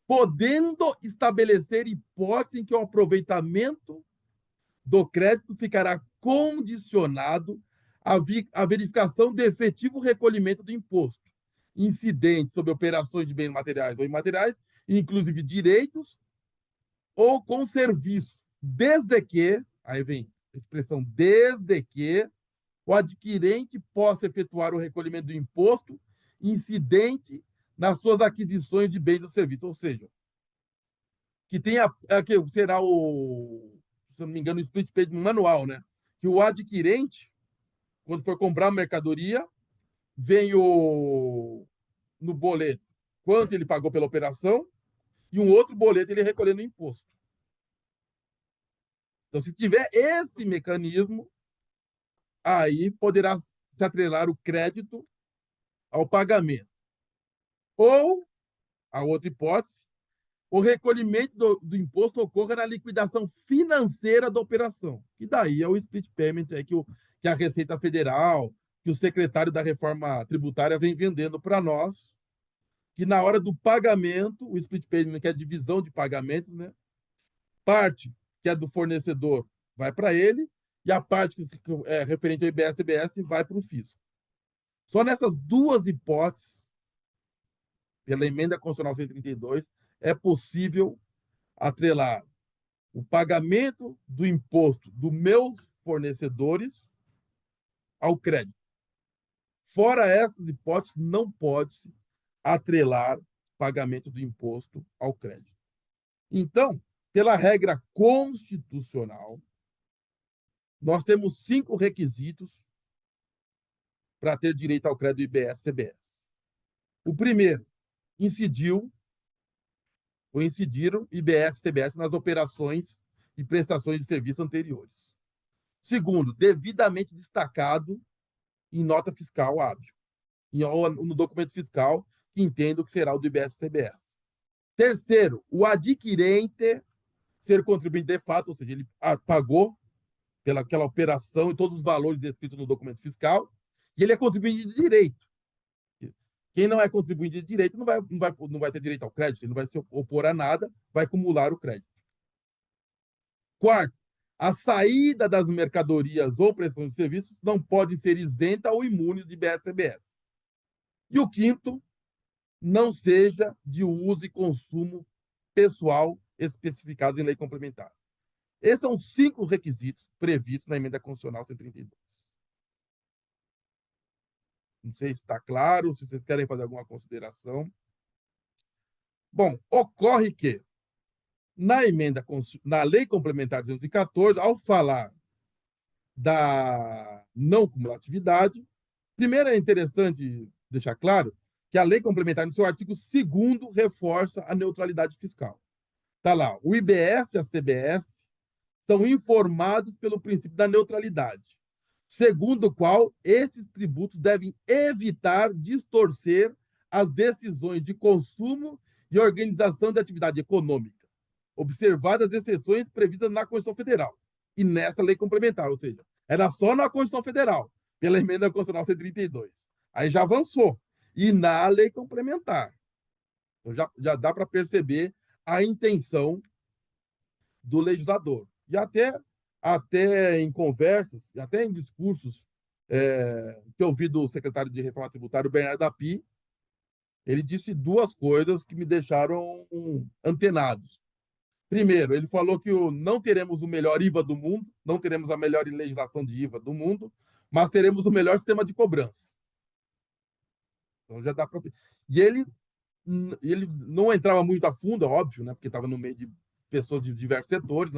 podendo estabelecer hipótese em que o aproveitamento do crédito ficará condicionado à verificação de efetivo recolhimento do imposto incidente sobre operações de bens materiais ou imateriais, inclusive direitos, ou com serviços, desde que, aí vem a expressão desde que, o adquirente possa efetuar o recolhimento do imposto incidente nas suas aquisições de bens ou serviços, ou seja, que tenha, que será o, se eu não me engano, o split payment manual, né? Que o adquirente, quando for comprar uma mercadoria, vem no boleto quanto ele pagou pela operação e um outro boleto ele recolhendo o imposto. Então, se tiver esse mecanismo, aí poderá se atrelar o crédito ao pagamento. Ou, a outra hipótese, o recolhimento do imposto ocorra na liquidação financeira da operação. E daí é o split payment que a Receita Federal, que o secretário da Reforma Tributária vem vendendo para nós, que na hora do pagamento, o split payment, que é a divisão de pagamentos, né? Parte que é do fornecedor vai para ele e a parte que é referente ao IBS-CBS vai para o fisco. Só nessas duas hipóteses, pela emenda constitucional 132, é possível atrelar o pagamento do imposto dos meus fornecedores ao crédito. Fora essas hipóteses, não pode-se atrelar pagamento do imposto ao crédito. Então, pela regra constitucional, nós temos 5 requisitos para ter direito ao crédito IBS-CBS. O primeiro, incidiram IBS-CBS nas operações e prestações de serviço anteriores. Segundo, devidamente destacado em nota fiscal hábil, no documento fiscal que entendo que será o do IBS-CBS. Terceiro, o adquirente ser contribuinte de fato, ou seja, ele pagou pelaquela operação e todos os valores descritos no documento fiscal, e ele é contribuinte de direito. Quem não é contribuinte de direito não vai ter direito ao crédito, ele não vai se opor a nada, vai acumular o crédito. Quarto, a saída das mercadorias ou prestações de serviços não pode ser isenta ou imune de IBS-CBS. E o quinto, não seja de uso e consumo pessoal especificados em lei complementar. Esses são os 5 requisitos previstos na emenda constitucional 132. Não sei se está claro, se vocês querem fazer alguma consideração. Bom, ocorre que na lei complementar 214, ao falar da não cumulatividade, primeiro é interessante deixar claro que a lei complementar, no seu artigo 2º, reforça a neutralidade fiscal. Está lá, o IBS e a CBS são informados pelo princípio da neutralidade, segundo o qual esses tributos devem evitar distorcer as decisões de consumo e organização de atividade econômica, observadas as exceções previstas na Constituição Federal e nessa lei complementar, ou seja, era só na Constituição Federal, pela emenda constitucional 132. Aí já avançou. E na lei complementar. Então já dá para perceber a intenção do legislador. E até em conversas, e até em discursos que eu vi do secretário de Reforma Tributária, o Bernardo Api, ele disse 2 coisas que me deixaram antenados. Primeiro, ele falou que não teremos o melhor IVA do mundo, não teremos a melhor legislação de IVA do mundo, mas teremos o melhor sistema de cobrança. Então já dá para. E ele não entrava muito a fundo, é óbvio, né? Porque estava no meio de pessoas de diversos setores,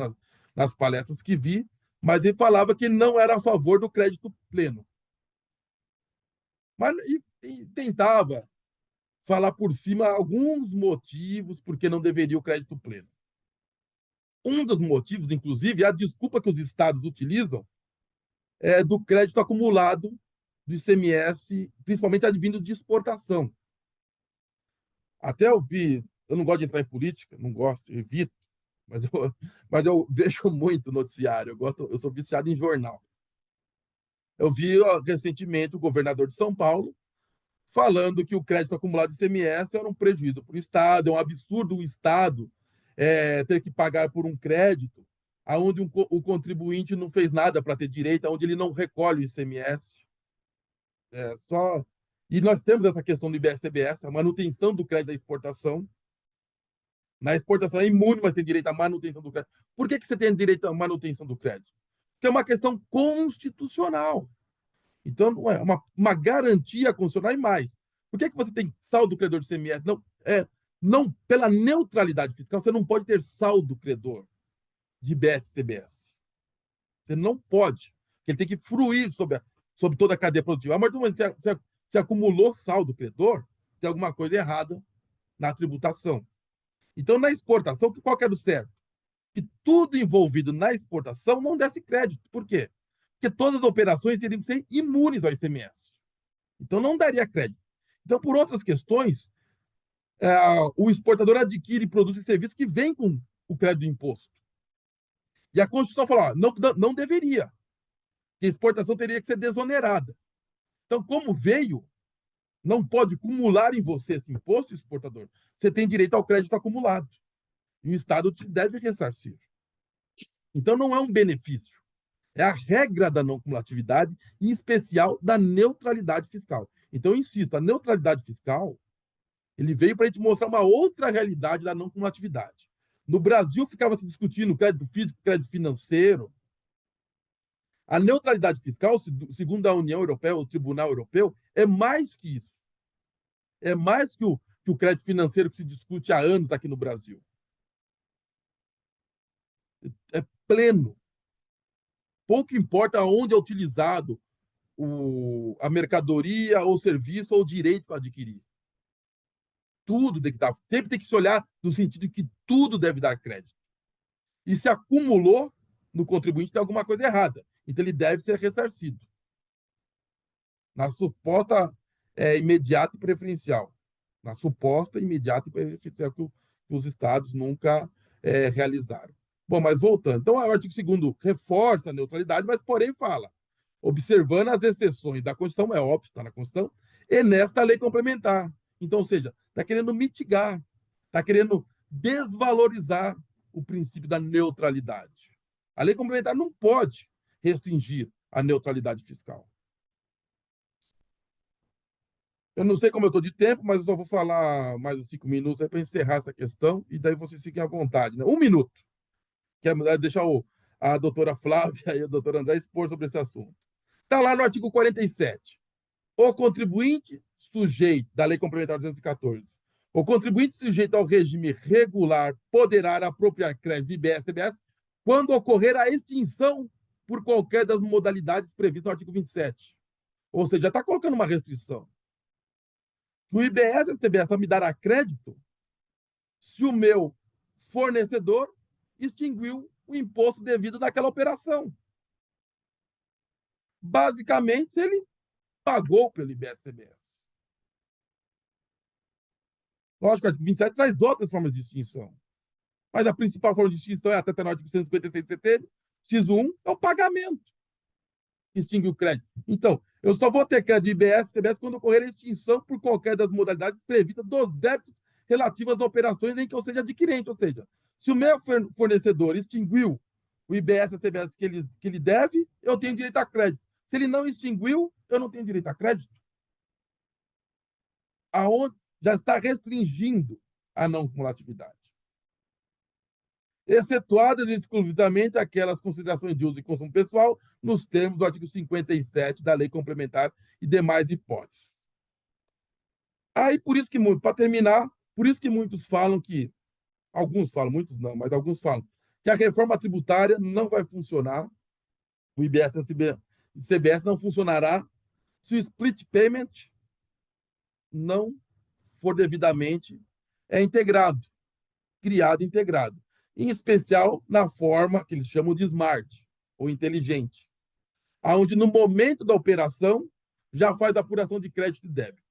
nas palestras que vi, mas ele falava que não era a favor do crédito pleno. Mas e tentava falar por cima alguns motivos por que não deveria o crédito pleno. Um dos motivos, inclusive, é a desculpa que os estados utilizam do crédito acumulado do ICMS, principalmente advindos de exportação. Até eu não gosto de entrar em política, não gosto, evito, mas eu vejo muito noticiário, eu sou viciado em jornal. Eu vi recentemente o governador de São Paulo falando que o crédito acumulado de ICMS era um prejuízo para o Estado, é um absurdo o Estado ter que pagar por um crédito onde o contribuinte não fez nada para ter direito, onde ele não recolhe o ICMS. Só. E nós temos essa questão do IBS-CBS, a manutenção do crédito da exportação. Na exportação é imune, mas tem direito à manutenção do crédito. Por que você tem direito à manutenção do crédito? Porque é uma questão constitucional. Então, não é uma garantia constitucional e mais. Por que você tem saldo credor de ICMS? Não, pela neutralidade fiscal, você não pode ter saldo credor de IBS e CBS. Você não pode. Ele tem que fruir sobre toda a cadeia produtiva. Mas você acumulou saldo credor, tem alguma coisa errada na tributação. Então, na exportação, qual que era o certo? Que tudo envolvido na exportação não desse crédito. Por quê? Porque todas as operações teriam que ser imunes ao ICMS. Então, não daria crédito. Então, por outras questões, o exportador adquire produtos e serviços que vêm com o crédito do imposto. E a Constituição fala, não deveria, que a exportação teria que ser desonerada. Então, como veio, não pode acumular em você esse imposto, exportador. Você tem direito ao crédito acumulado. E o Estado te deve ressarcir. Então, não é um benefício. É a regra da não cumulatividade, em especial da neutralidade fiscal. Então, eu insisto, a neutralidade fiscal ele veio para a gente mostrar uma outra realidade da não cumulatividade. No Brasil, ficava se discutindo crédito físico, crédito financeiro. A neutralidade fiscal, segundo a União Europeia, o Tribunal Europeu, é mais que isso. É mais que o crédito financeiro que se discute há anos aqui no Brasil. É pleno. Pouco importa onde é utilizado a mercadoria, ou serviço, ou o direito para adquirir. Tudo tem que dar. Sempre tem que se olhar no sentido de que tudo deve dar crédito. E se acumulou no contribuinte, tem alguma coisa errada. Então, ele deve ser ressarcido. Na suposta imediata e preferencial. Na suposta imediata e preferencial que os estados nunca realizaram. Bom, mas voltando. Então, o artigo 2º reforça a neutralidade, mas, porém, fala, observando as exceções da Constituição, é óbvio, está na Constituição, e nesta lei complementar. Então, ou seja, está querendo mitigar, está querendo desvalorizar o princípio da neutralidade. A lei complementar não pode restringir a neutralidade fiscal. Eu não sei como eu estou de tempo, mas eu só vou falar mais uns 5 minutos para encerrar essa questão e daí vocês fiquem à vontade. Né? 1 minuto. Quer deixar a doutora Flávia e o doutor André expor sobre esse assunto. Está lá no artigo 47. O contribuinte sujeito da Lei Complementar 214. O contribuinte sujeito ao regime regular poderá apropriar crédito IBS e CBS quando ocorrer a extinção por qualquer das modalidades previstas no artigo 27. Ou seja, já está colocando uma restrição. O IBS e a CBS só me dará crédito se o meu fornecedor extinguiu o imposto devido naquela operação. Basicamente, se ele pagou pelo IBS e CBS. Lógico, o artigo 27 traz outras formas de extinção. Mas a principal forma de extinção é até no artigo 156 CT, inciso 1, é o pagamento. Extingue o crédito. Então, eu só vou ter crédito de IBS e CBS quando ocorrer a extinção por qualquer das modalidades previstas dos débitos relativas a operações em que eu seja adquirente. Ou seja, se o meu fornecedor extinguiu o IBS e a CBS que ele deve, eu tenho direito a crédito. Se ele não extinguiu, eu não tenho direito a crédito. Aonde já está restringindo a não cumulatividade. Excetuadas exclusivamente aquelas considerações de uso e consumo pessoal, nos termos do artigo 57 da Lei Complementar e demais hipóteses. Aí, por isso que, para terminar, por isso que muitos falam que, alguns falam, muitos não, mas alguns falam, que a reforma tributária não vai funcionar, o IBS e o CBS não funcionará se o split payment não for devidamente integrado, criado e integrado. Em especial na forma que eles chamam de smart, ou inteligente, onde no momento da operação já faz a apuração de crédito e débito.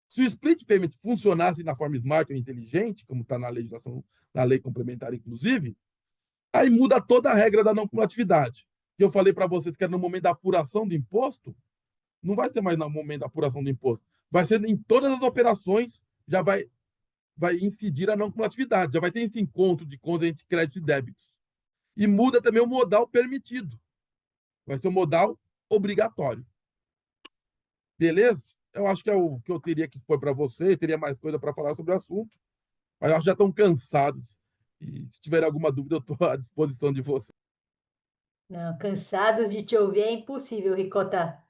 Se o split payment funcionasse na forma smart ou inteligente, como está na legislação, na lei complementar, inclusive, aí muda toda a regra da não cumulatividade. Que eu falei para vocês que era no momento da apuração do imposto, não vai ser mais no momento da apuração do imposto, vai ser em todas as operações, já vai incidir a não cumulatividade, já vai ter esse encontro de contas entre créditos e débitos. E muda também o modal permitido. Vai ser o modal obrigatório. Beleza? Eu acho que é o que eu teria que expor para você, teria mais coisa para falar sobre o assunto, mas eu acho que já estão cansados. E se tiver alguma dúvida, eu estou à disposição de você. Não, cansados de te ouvir é impossível, Ricota.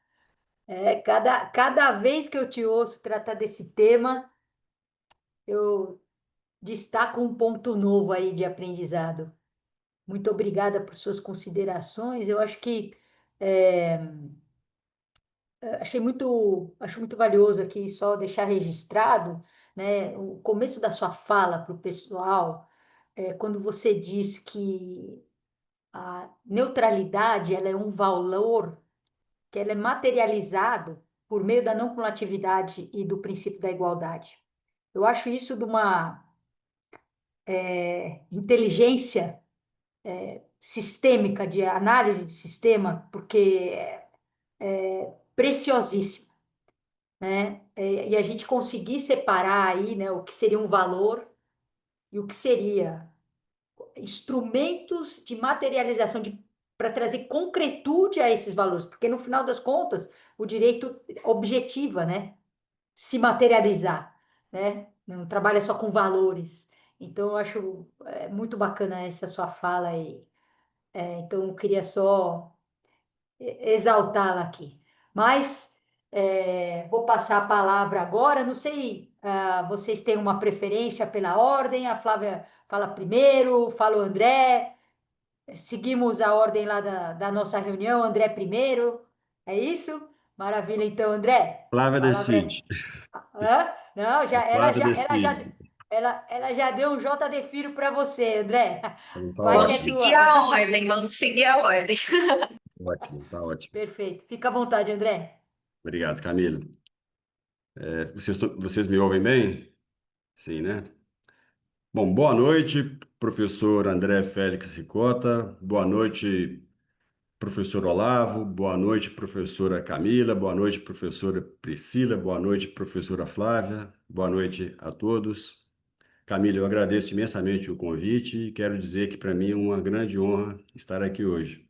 Cada vez que eu te ouço tratar desse tema, eu destaco um ponto novo aí de aprendizado. Muito obrigada por suas considerações. Eu acho que é, acho muito valioso aqui só deixar registrado, né, o começo da sua fala para o pessoal, quando você diz que a neutralidade ela é um valor que ela é materializado por meio da não cumulatividade e do princípio da igualdade. Eu acho isso de uma inteligência sistêmica, de análise de sistema, porque é preciosíssimo, né? E a gente conseguir separar aí, né, o que seria um valor e o que seria instrumentos de materialização para trazer concretude a esses valores, porque no final das contas o direito objetiva, né, se materializar, né? Não trabalha só com valores. Então eu acho muito bacana essa sua fala aí. Então eu queria só exaltá-la aqui. Mas vou passar a palavra agora. Não sei, vocês têm uma preferência pela ordem? A Flávia fala primeiro, fala o André. Seguimos a ordem lá da nossa reunião, André primeiro. É isso? Maravilha, então, André. Flávia Palavra é. decide. Hã? Não, A Flávia decide. ela já deu um J de Filho para você, André. Então, tá Vai que é Vamos ótimo. seguir tua. a ordem, vamos seguir a ordem. Ótimo, tá ótimo. Perfeito. Fica à vontade, André. Obrigado, Camila. Vocês me ouvem bem? Sim, né? Bom, boa noite, professor André Félix Ricota. Boa noite, professor Olavo. Boa noite, professora Camila. Boa noite, professora Priscila. Boa noite, professora Flávia. Boa noite a todos. Camila, eu agradeço imensamente o convite e quero dizer que para mim é uma grande honra estar aqui hoje.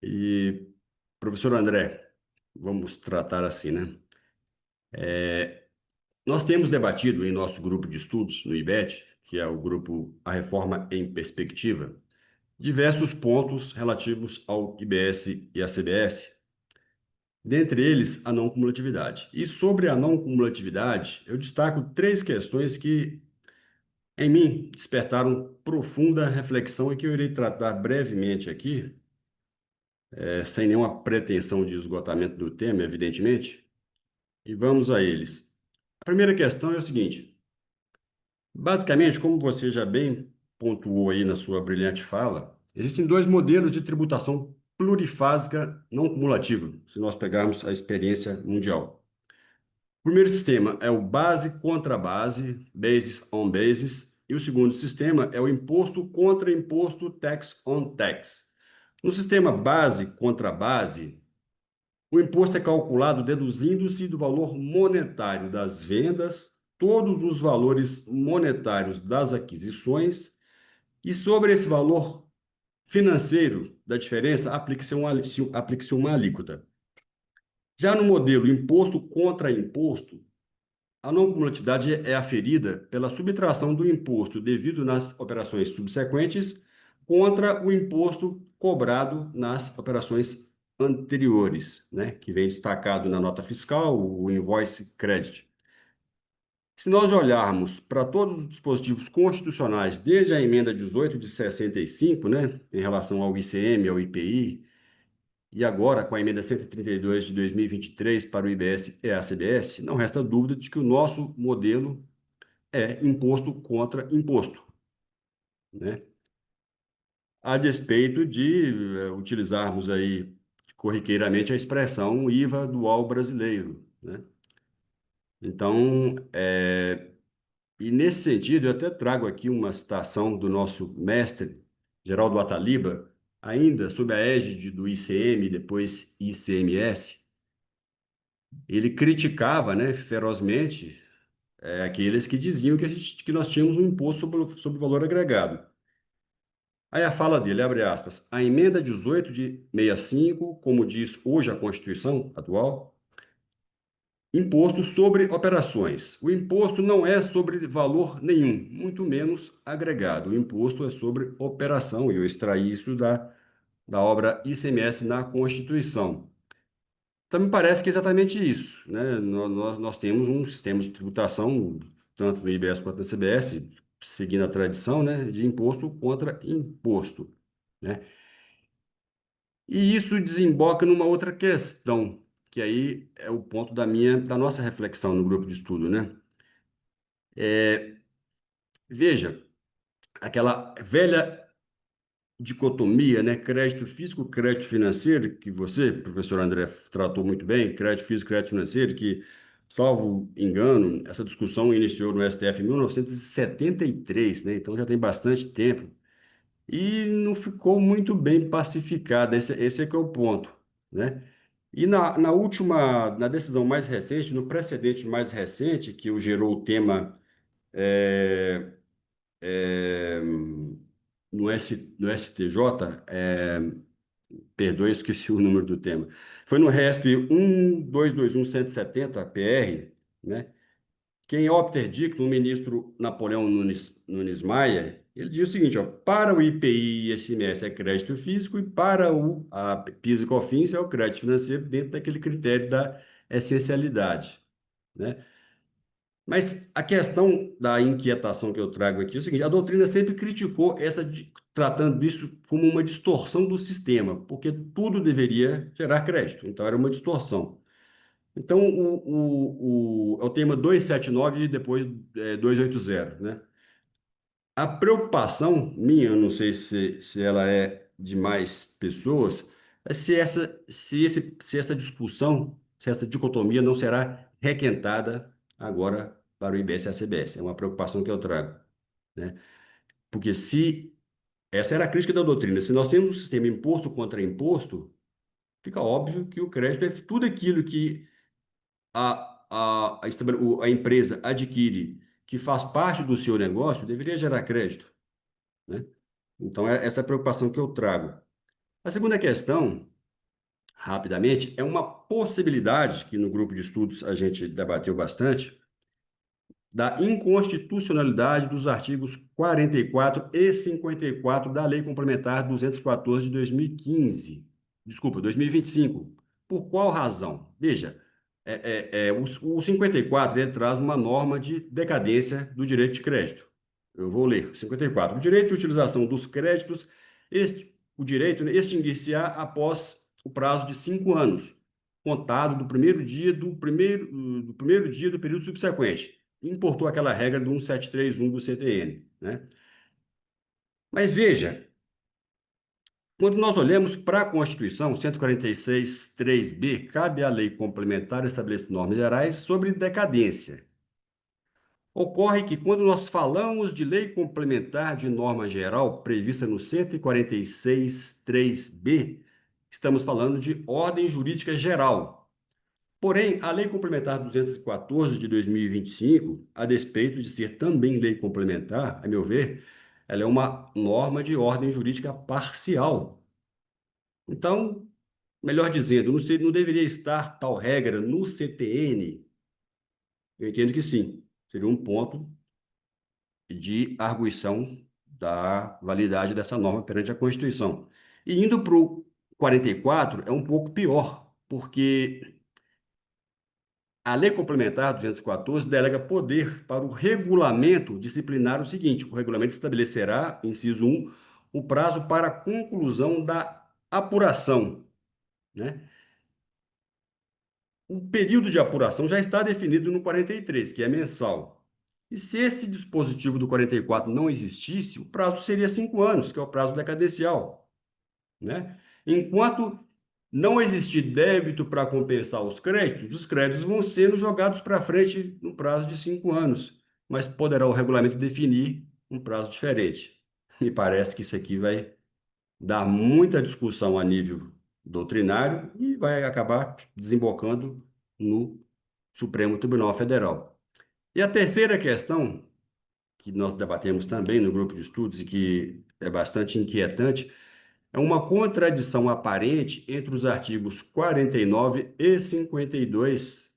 E, professor André, vamos tratar assim, né? Nós temos debatido em nosso grupo de estudos, no IBET, que é o grupo A Reforma em Perspectiva, diversos pontos relativos ao IBS e à CBS, dentre eles a não cumulatividade. E sobre a não cumulatividade, eu destaco três questões que, em mim, despertaram profunda reflexão e que eu irei tratar brevemente aqui, sem nenhuma pretensão de esgotamento do tema, evidentemente, e vamos a eles. A primeira questão é o seguinte: basicamente, como você já bem pontuou aí na sua brilhante fala, existem dois modelos de tributação plurifásica não cumulativa, se nós pegarmos a experiência mundial. O primeiro sistema é o base contra base, basis on basis, e o segundo sistema é o imposto contra imposto, tax on tax. No sistema base contra base, o imposto é calculado deduzindo-se do valor monetário das vendas, todos os valores monetários das aquisições, e sobre esse valor financeiro da diferença, aplique-se uma alíquota. Já no modelo imposto contra imposto, a não cumulatividade é aferida pela subtração do imposto devido nas operações subsequentes contra o imposto cobrado nas operações anteriores, né, que vem destacado na nota fiscal, o invoice credit. Se nós olharmos para todos os dispositivos constitucionais, desde a emenda 18 de 65, né, em relação ao ICM, ao IPI, e agora com a emenda 132 de 2023 para o IBS e a CBS, não resta dúvida de que o nosso modelo é imposto contra imposto, né? A despeito de utilizarmos aí corriqueiramente a expressão IVA dual brasileiro, né? Então, e nesse sentido, eu até trago aqui uma citação do nosso mestre, Geraldo Ataliba, ainda sob a égide do ICM, depois ICMS. Ele criticava, né, ferozmente, aqueles que diziam que nós tínhamos um imposto sobre o valor agregado. Aí a fala dele, abre aspas, a emenda 18 de 65, como diz hoje a Constituição atual, imposto sobre operações. O imposto não é sobre valor nenhum, muito menos agregado. O imposto é sobre operação, e eu extraí isso da obra ICMS na Constituição. Então, me parece que é exatamente isso, né? Nós temos um sistema de tributação, tanto no IBS quanto na CBS, seguindo a tradição, né, de imposto contra imposto, né? E isso desemboca numa outra questão, que aí é o ponto da nossa reflexão no grupo de estudo, né? Veja, aquela velha dicotomia, né? Crédito físico, crédito financeiro, que você, professor André, tratou muito bem, crédito físico, crédito financeiro, que, salvo engano, essa discussão iniciou no STF em 1973, né? Então já tem bastante tempo. E não ficou muito bem pacificada, esse é que é o ponto, né? E na decisão mais recente, no precedente mais recente, que o gerou o tema é, é, no STJ, perdoe, esqueci o número do tema. Foi no RESP 1222170 PR, né? Quem opter dicto, o ministro Napoleão Nunes Maia, ele diz o seguinte, ó, para o IPI e ICMS é crédito físico e para a PIS e COFINS é o crédito financeiro dentro daquele critério da essencialidade, né? Mas a questão da inquietação que eu trago aqui é o seguinte: a doutrina sempre criticou tratando isso como uma distorção do sistema, porque tudo deveria gerar crédito, então era uma distorção. Então, é o tema 279 e depois 280, né? A preocupação minha, eu não sei se ela é de mais pessoas, é se essa discussão, se essa dicotomia não será requentada agora para o IBS e a CBS. É uma preocupação que eu trago, né? Porque se essa era a crítica da doutrina, se nós temos um sistema imposto contra imposto, fica óbvio que o crédito é tudo aquilo que a empresa adquire, que faz parte do seu negócio, deveria gerar crédito, né? Então, é essa preocupação que eu trago. A segunda questão, rapidamente, é uma possibilidade que no grupo de estudos a gente debateu bastante, da inconstitucionalidade dos artigos 44 e 54 da Lei Complementar 214 de 2015. Desculpa, 2025. Por qual razão? Veja, o 54 ele traz uma norma de decadência do direito de crédito. Eu vou ler. 54. O direito de utilização dos créditos, o direito, né, extinguir-se-á após o prazo de 5 anos, contado do primeiro dia do período subsequente. Importou aquela regra do 1731 do CTN, né? Mas veja, quando nós olhamos para a Constituição, 146, 3b, cabe à lei complementar estabelecer normas gerais sobre decadência. Ocorre que, quando nós falamos de lei complementar de norma geral prevista no 146, 3b, estamos falando de ordem jurídica geral. Porém, a Lei Complementar 214 de 2025, a despeito de ser também lei complementar, a meu ver, ela é uma norma de ordem jurídica parcial. Então, melhor dizendo, não deveria estar tal regra no CTN? Eu entendo que sim, seria um ponto de arguição da validade dessa norma perante a Constituição. E indo para o 44, é um pouco pior, porque a Lei Complementar 214 delega poder para o regulamento disciplinar o seguinte: o regulamento estabelecerá, inciso 1, o prazo para a conclusão da apuração, né? O período de apuração já está definido no 43, que é mensal. E se esse dispositivo do 44 não existisse, o prazo seria 5 anos, que é o prazo decadencial, né? Enquanto não existir débito para compensar os créditos vão sendo jogados para frente no prazo de 5 anos, mas poderá o regulamento definir um prazo diferente. Me parece que isso aqui vai dar muita discussão a nível doutrinário e vai acabar desembocando no Supremo Tribunal Federal. E a terceira questão, que nós debatemos também no grupo de estudos e que é bastante inquietante, é uma contradição aparente entre os artigos 49 e 52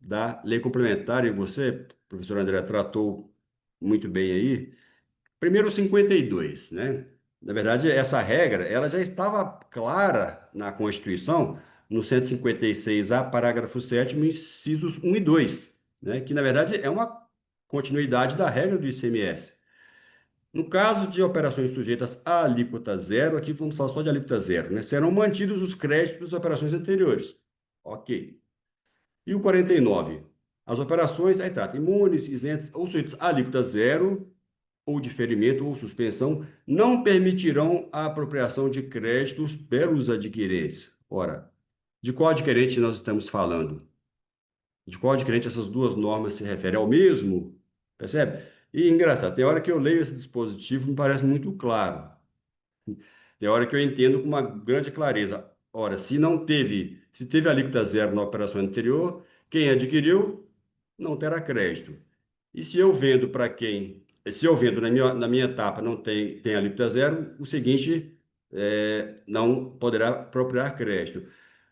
da Lei Complementar, e você, professor André, tratou muito bem aí. Primeiro, o 52, né? Na verdade, essa regra ela já estava clara na Constituição, no 156A, parágrafo 7º, incisos 1 e 2, né, que, na verdade, é uma continuidade da regra do ICMS. No caso de operações sujeitas à alíquota zero, aqui vamos falar só de alíquota zero, né, serão mantidos os créditos das operações anteriores. Ok. E o 49? As operações, aí trata, imunes, isentas ou sujeitas à alíquota zero, ou diferimento ou suspensão, não permitirão a apropriação de créditos pelos adquirentes. Ora, de qual adquirente nós estamos falando? De qual adquirente essas duas normas se referem? Ao mesmo? Percebe? E engraçado, tem hora que eu leio esse dispositivo, me parece muito claro. Tem hora que eu entendo com uma grande clareza. Ora, se teve alíquota zero na operação anterior, quem adquiriu não terá crédito. E se eu vendo na minha etapa não tem alíquota zero, o seguinte não poderá apropriar crédito.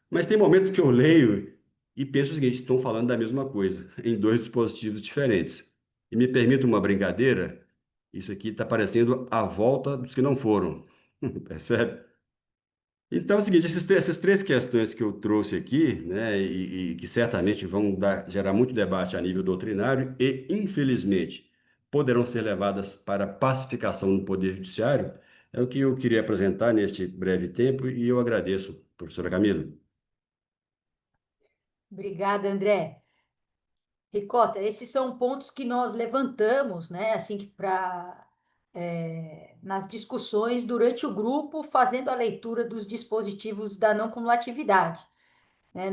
Mas tem momentos que eu leio e penso o seguinte, estão falando da mesma coisa, em dois dispositivos diferentes. E me permita uma brincadeira, isso aqui está parecendo a volta dos que não foram, percebe? Então é o seguinte, essas três questões que eu trouxe aqui, né, e que certamente vão gerar muito debate a nível doutrinário e, infelizmente, poderão ser levadas para pacificação no Poder Judiciário, é o que eu queria apresentar neste breve tempo e eu agradeço, professora Camila. Obrigada, André. Ricota, esses são pontos que nós levantamos, né, assim que para nas discussões durante o grupo, fazendo a leitura dos dispositivos da não cumulatividade, né?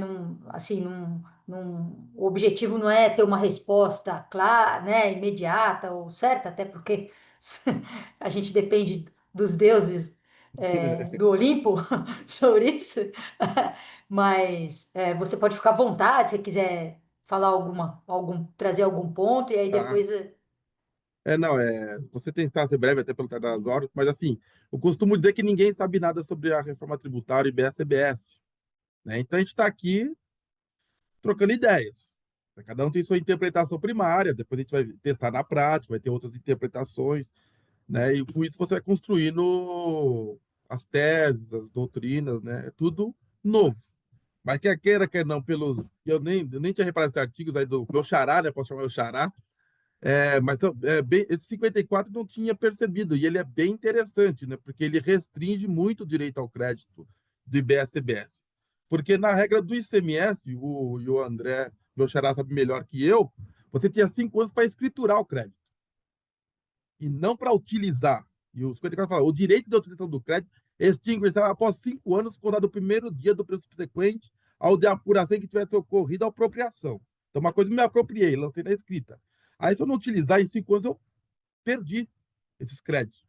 O objetivo não é ter uma resposta clara, né, imediata ou certa, até porque a gente depende dos deuses do Olimpo sobre isso, mas você pode ficar à vontade se quiser falar trazer algum ponto, e aí Tá? depois. Não, você tentar ser breve até pelo tardar das horas, mas assim, eu costumo dizer que ninguém sabe nada sobre a reforma tributária e BS-CBS, né? Então a gente está aqui trocando ideias. Cada um tem sua interpretação primária, depois a gente vai testar na prática, vai ter outras interpretações, né? E com isso você vai construindo as teses, as doutrinas, né? É tudo novo. Mas quer queira, quer não, pelos. Eu nem tinha reparado esses artigos aí do meu xará, né? Posso chamar meu xará. Mas esse 54 não tinha percebido, e ele é bem interessante, né? Porque ele restringe muito o direito ao crédito do IBS-CBS. Porque na regra do ICMS, e o André, meu xará, sabe melhor que eu, você tinha 5 anos para escriturar o crédito, e não para utilizar. E os 54 falam, o direito de utilização do crédito extingue-se após 5 anos, contado do primeiro dia do período subsequente ao de apuração que tivesse ocorrido a apropriação. Então, uma coisa eu me apropriei, lancei na escrita. Aí, se eu não utilizar em 5 anos, eu perdi esses créditos.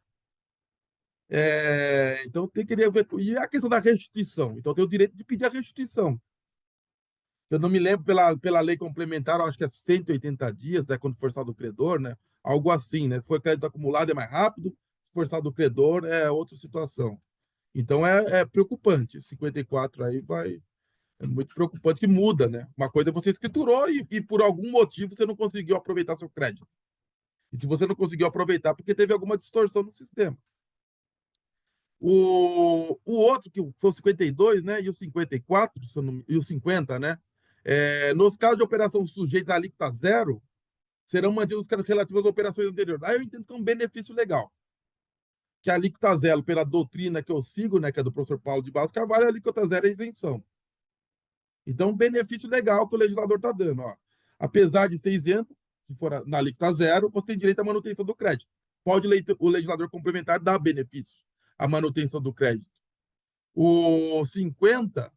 Então, tem que ver. E a questão da restituição. Então, tem o direito de pedir a restituição. Eu não me lembro pela lei complementar, eu acho que é 180 dias, né, quando for saldo credor, né? Algo assim, né? Se for crédito acumulado é mais rápido, se for saldo credor é outra situação. Então é preocupante. 54 aí é muito preocupante que muda, né? Uma coisa é você escriturou e por algum motivo você não conseguiu aproveitar seu crédito. E se você não conseguiu aproveitar, porque teve alguma distorção no sistema. O outro, que foi o 52, né? E o 54, e o 50, né? Nos casos de operação sujeita à alíquota zero, serão mantidos os casos relativos às operações anteriores. Aí eu entendo que é um benefício legal. Que a alíquota zero, pela doutrina que eu sigo, né? Que é do professor Paulo de Barros Carvalho, a alíquota zero é isenção. Então, um benefício legal que o legislador está dando. Ó. Apesar de ser isento, se for na alíquota zero, você tem direito à manutenção do crédito. Pode o legislador complementar dar benefício à manutenção do crédito. O 50,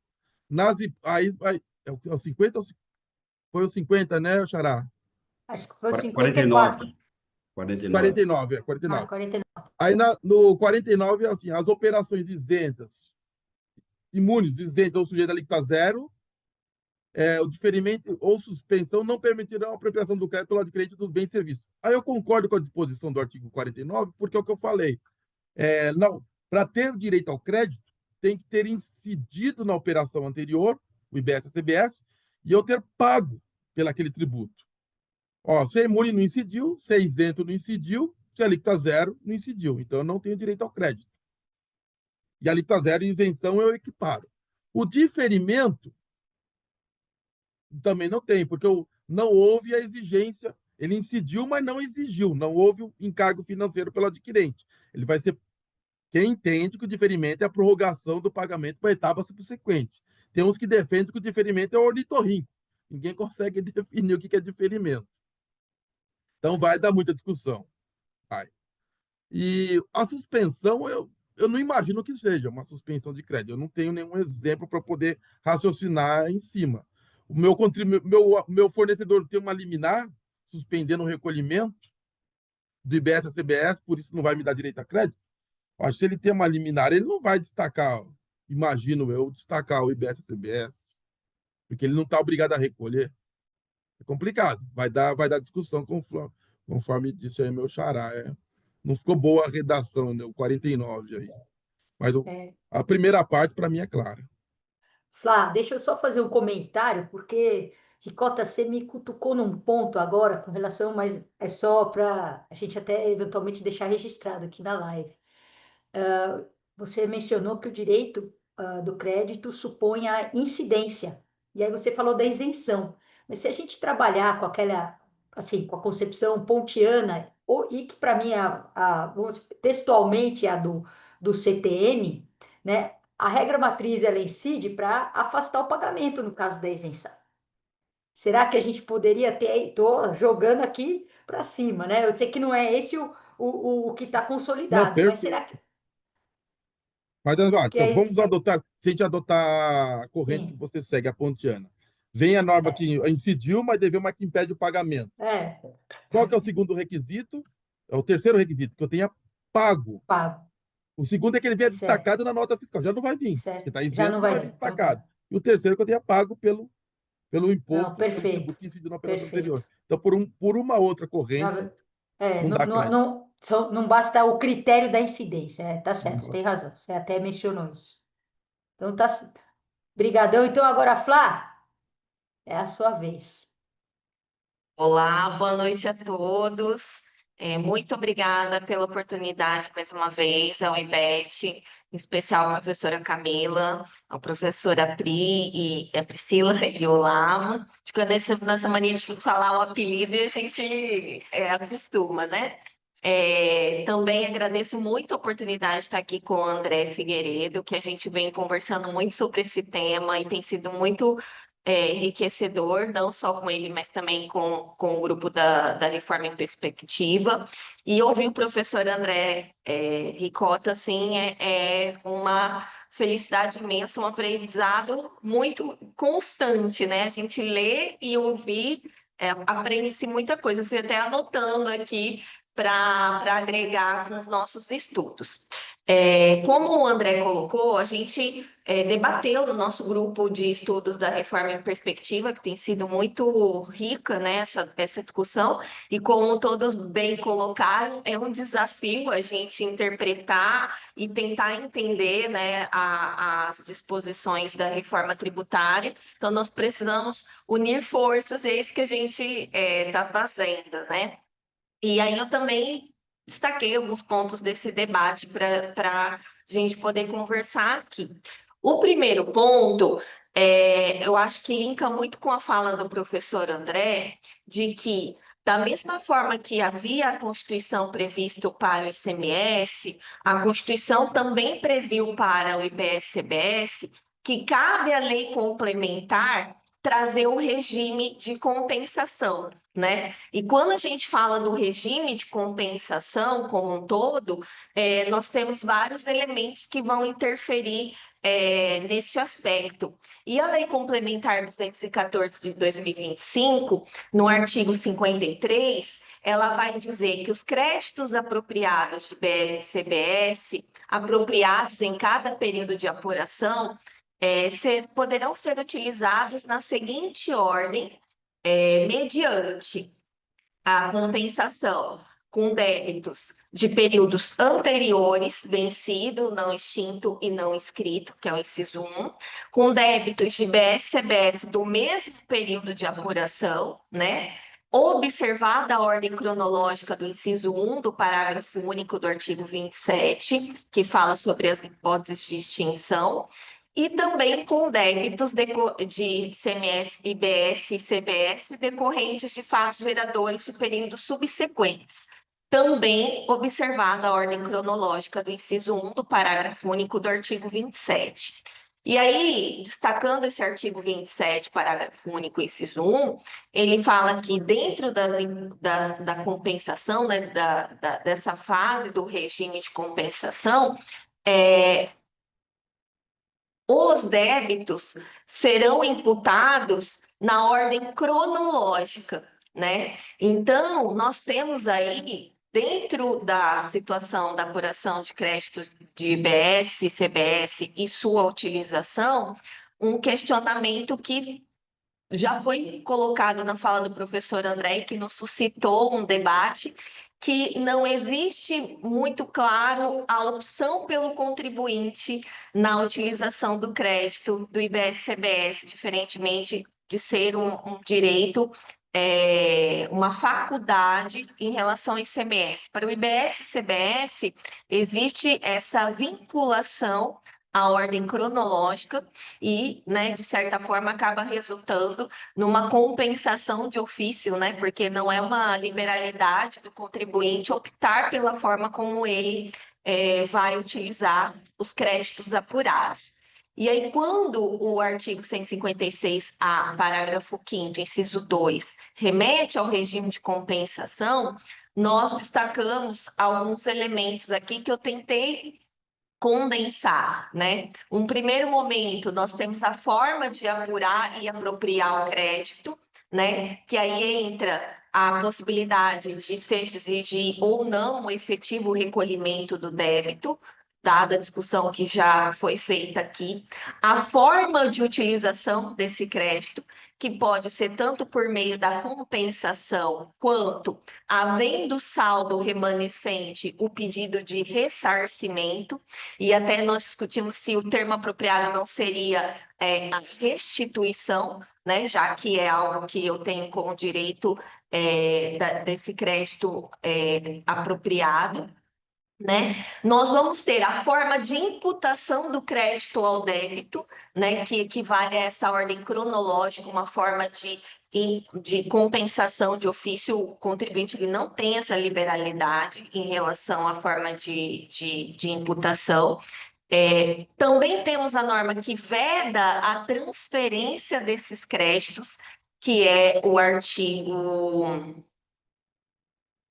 aí é o 50, foi o 50, né, Xará? Acho que foi o 54. 49. 49. 49, 49. 49. Aí no 49, assim, as operações isentas, imunes, isentas ou sujeitas à alíquota zero, o diferimento ou suspensão não permitirão a apropriação do crédito pelo adquirente dos bens e serviços. Aí eu concordo com a disposição do artigo 49, porque é o que eu falei. Não, para ter direito ao crédito, tem que ter incidido na operação anterior, o IBS e a CBS, e eu ter pago pelo aquele tributo. Ó, se é imune não incidiu, se é isento não incidiu, se é alíquota zero não incidiu. Então eu não tenho direito ao crédito. E a alíquota zero e isenção eu equiparo. O diferimento também não tem, porque não houve a exigência, ele incidiu, mas não exigiu, não houve o encargo financeiro pelo adquirente. Ele vai ser quem entende que o diferimento é a prorrogação do pagamento para a etapa subsequente. Tem uns que defendem que o diferimento é o ornitorrinco. Ninguém consegue definir o que é diferimento. Então vai dar muita discussão. Vai. E a suspensão, eu não imagino que seja uma suspensão de crédito. Eu não tenho nenhum exemplo para poder raciocinar em cima. O meu fornecedor tem uma liminar suspendendo o recolhimento do IBS a CBS, por isso não vai me dar direito a crédito. Acho que se ele tem uma liminar, ele não vai destacar, imagino eu, destacar o IBS a CBS, porque ele não está obrigado a recolher. É complicado. Vai dar discussão conforme disse aí meu xará. Não ficou boa a redação, né? O 49 aí. Mas É. a primeira parte, para mim, é clara. Flá, deixa eu só fazer um comentário, porque, Ricota, você me cutucou num ponto agora com relação, mas é só para a gente até eventualmente deixar registrado aqui na live. Você mencionou que o direito, do crédito supõe a incidência, e aí você falou da isenção. Mas se a gente trabalhar com aquela, assim, com a concepção pontiana, e que para mim é vamos dizer, textualmente é a do CTN, né? A regra matriz ela incide para afastar o pagamento no caso da isenção. Será que a gente poderia ter, estou jogando aqui para cima, né? Eu sei que não é esse o que está Não, consolidado, mas será perfeito. que, Mas, que então, é, vamos adotar, se a gente adotar a corrente que sim, você segue, a pontiana. Vem a norma é, que incidiu, mas deveu, mas que impede o pagamento. é, Qual que é o segundo requisito? É o terceiro requisito, que eu tenha pago. pago, O segundo é que ele venha certo, destacado na nota fiscal. Já não vai vir, porque certo. está Já isento, não não vai vai vir vir, então destacado. tá. E o terceiro é que eu tenha pago pelo Não, imposto, pelo perfeito, tributo que incidiu na operação perfeito. anterior. Então, por uma outra Na corrente, ve- É, não dá crédito. não basta o critério da incidência, tá Não certo, você dá. tem razão, você até mencionou isso. Então tá, brigadão. Então agora, Flá, é a sua vez. Olá, boa noite a todos. Muito obrigada pela oportunidade mais uma vez ao IBET, em especial a professora Camila, a professora Pri e a Priscila e o Olavo. Ficando nessa mania de falar o apelido e a gente acostuma, né? Também agradeço muito a oportunidade de estar aqui com o André Figueiredo, que a gente vem conversando muito sobre esse tema e tem sido muito enriquecedor, não só com ele, mas também com o grupo da Reforma em Perspectiva. E ouvir o professor André Ricota, assim, é uma felicidade imensa, um aprendizado muito constante, né? A gente lê e ouvir, aprende-se muita coisa. Eu fui até anotando aqui para agregar com os nossos estudos. Como o André colocou, a gente debateu no nosso grupo de estudos da Reforma em Perspectiva, que tem sido muito rica, né, essa discussão, e como todos bem colocaram, é um desafio a gente interpretar e tentar entender, né, as disposições da reforma tributária. Então, nós precisamos unir forças, é isso que a gente está fazendo, né? E aí eu também destaquei alguns pontos desse debate para a gente poder conversar aqui. O primeiro ponto, eu acho que linka muito com a fala do professor André, de que, da mesma forma que havia a Constituição previsto para o ICMS, a Constituição também previu para o IBS-CBS que cabe à lei complementar trazer o regime de compensação, né? E quando a gente fala do regime de compensação como um todo, nós temos vários elementos que vão interferir nesse aspecto. E a Lei Complementar 214 de 2025, no artigo 53, ela vai dizer que os créditos apropriados de BS e CBS, apropriados em cada período de apuração, poderão ser utilizados na seguinte ordem, mediante a compensação com débitos de períodos anteriores, vencido, não extinto e não inscrito, que é o inciso 1, com débitos de BS e CBS do mesmo período de apuração, né? Observada a ordem cronológica do inciso 1 do parágrafo único do artigo 27, que fala sobre as hipóteses de extinção, e também com débitos de ICMS, IBS e CBS decorrentes de fatos geradores de períodos subsequentes. Também observada a ordem cronológica do inciso 1 do parágrafo único do artigo 27. E aí, destacando esse artigo 27, parágrafo único, inciso 1, ele fala que dentro da compensação, né, dessa fase do regime de compensação, os débitos serão imputados na ordem cronológica, né? Então, nós temos aí, dentro da situação da apuração de créditos de IBS, CBS e sua utilização, um questionamento que já foi colocado na fala do professor André, que nos suscitou um debate, que não existe muito claro a opção pelo contribuinte na utilização do crédito do IBS-CBS, diferentemente de ser um direito, uma faculdade em relação ao ICMS. Para o IBS-CBS, existe essa vinculação à ordem cronológica e, né, de certa forma, acaba resultando numa compensação de ofício, né, porque não é uma liberalidade do contribuinte optar pela forma como ele vai utilizar os créditos apurados. E aí, quando o artigo 156-A, parágrafo 5º, inciso 2, remete ao regime de compensação, nós destacamos alguns elementos aqui que eu tentei condensar, né? Um primeiro momento, nós temos a forma de apurar e apropriar o crédito, né? Que aí entra a possibilidade de se exigir ou não o efetivo recolhimento do débito, dada a discussão que já foi feita aqui, a forma de utilização desse crédito, que pode ser tanto por meio da compensação, quanto, havendo saldo remanescente, o pedido de ressarcimento, e até nós discutimos se o termo apropriado não seria a restituição, né, já que é algo que eu tenho como direito desse crédito apropriado. Né? Nós vamos ter a forma de imputação do crédito ao débito, né, que equivale a essa ordem cronológica, uma forma de compensação de ofício. O contribuinte ele não tem essa liberalidade em relação à forma de imputação. Também temos a norma que veda a transferência desses créditos, que é o artigo.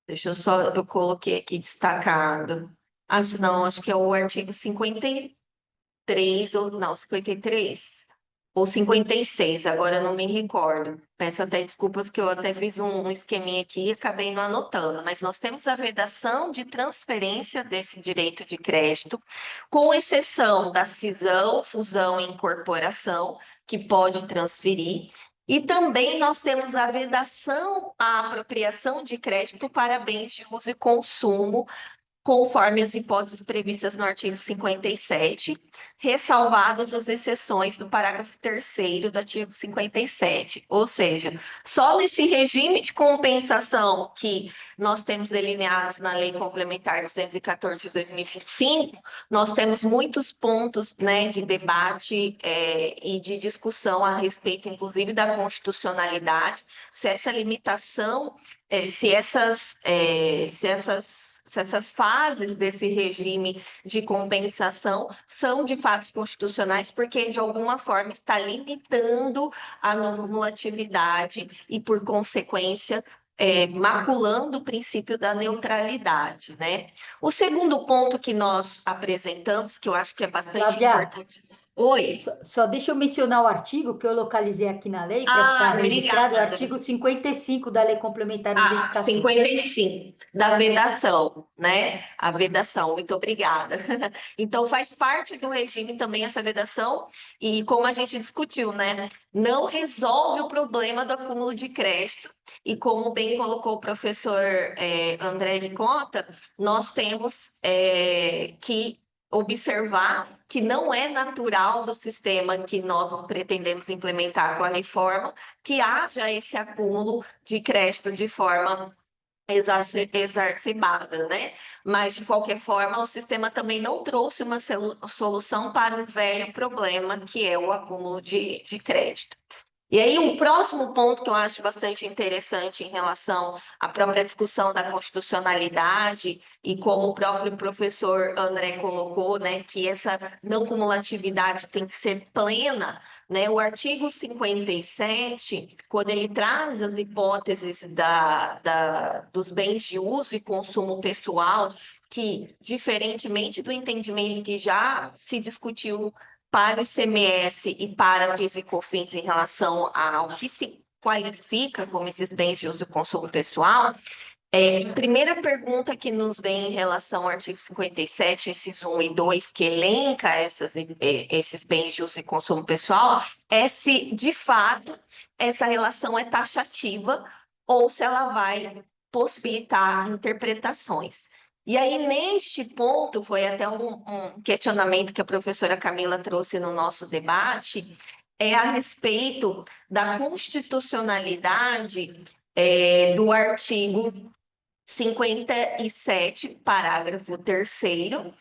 Deixa eu só, eu coloquei aqui destacado. Ah, não, acho que é o artigo 53, ou não, 53, ou 56, agora eu não me recordo. Peço até desculpas que eu até fiz um esqueminha aqui e acabei não anotando, mas nós temos a vedação de transferência desse direito de crédito, com exceção da cisão, fusão e incorporação, que pode transferir, e também nós temos a vedação à apropriação de crédito para bens de uso e consumo, conforme as hipóteses previstas no artigo 57, ressalvadas as exceções do parágrafo 3º do artigo 57. Ou seja, só nesse regime de compensação que nós temos delineados na Lei Complementar 214 de 2025, nós temos muitos pontos, né, de debate e de discussão a respeito, inclusive, da constitucionalidade, se essa limitação, se essas fases desse regime de compensação são de fatos constitucionais, porque de alguma forma está limitando a não cumulatividade e, por consequência, maculando o princípio da neutralidade, né? O segundo ponto que nós apresentamos, que eu acho que é bastante Flávia, importante. Oi. só deixa eu mencionar o artigo que eu localizei aqui na lei para ficar registrado, é o Obrigada. artigo 55 da Lei Complementar Ah, 214. 55, da vedação, né? A vedação, muito obrigada. Então, faz parte do regime também essa vedação, e como a gente discutiu, né? Não resolve o problema do acúmulo de crédito, e como bem colocou o professor André Ricota, nós temos que observar que não é natural do sistema que nós pretendemos implementar com a reforma que haja esse acúmulo de crédito de forma exacerbada, né? Mas, de qualquer forma, o sistema também não trouxe uma solução para um velho problema, que é o acúmulo de crédito. E aí, um próximo ponto que eu acho bastante interessante em relação à própria discussão da constitucionalidade e como o próprio professor André colocou, né, que essa não cumulatividade tem que ser plena, né? O artigo 57, quando ele traz as hipóteses dos bens de uso e consumo pessoal, que, diferentemente do entendimento que já se discutiu para o ICMS e para o PIS e COFINS em relação ao que se qualifica como esses bens de uso e consumo pessoal, a primeira pergunta que nos vem em relação ao artigo 57, inciso 1 e 2, que elenca esses bens de uso e consumo pessoal, é se, de fato, essa relação é taxativa ou se ela vai possibilitar interpretações. E aí, neste ponto, foi até um questionamento que a professora Camila trouxe no nosso debate, é a respeito da constitucionalidade do artigo 57, parágrafo 3º,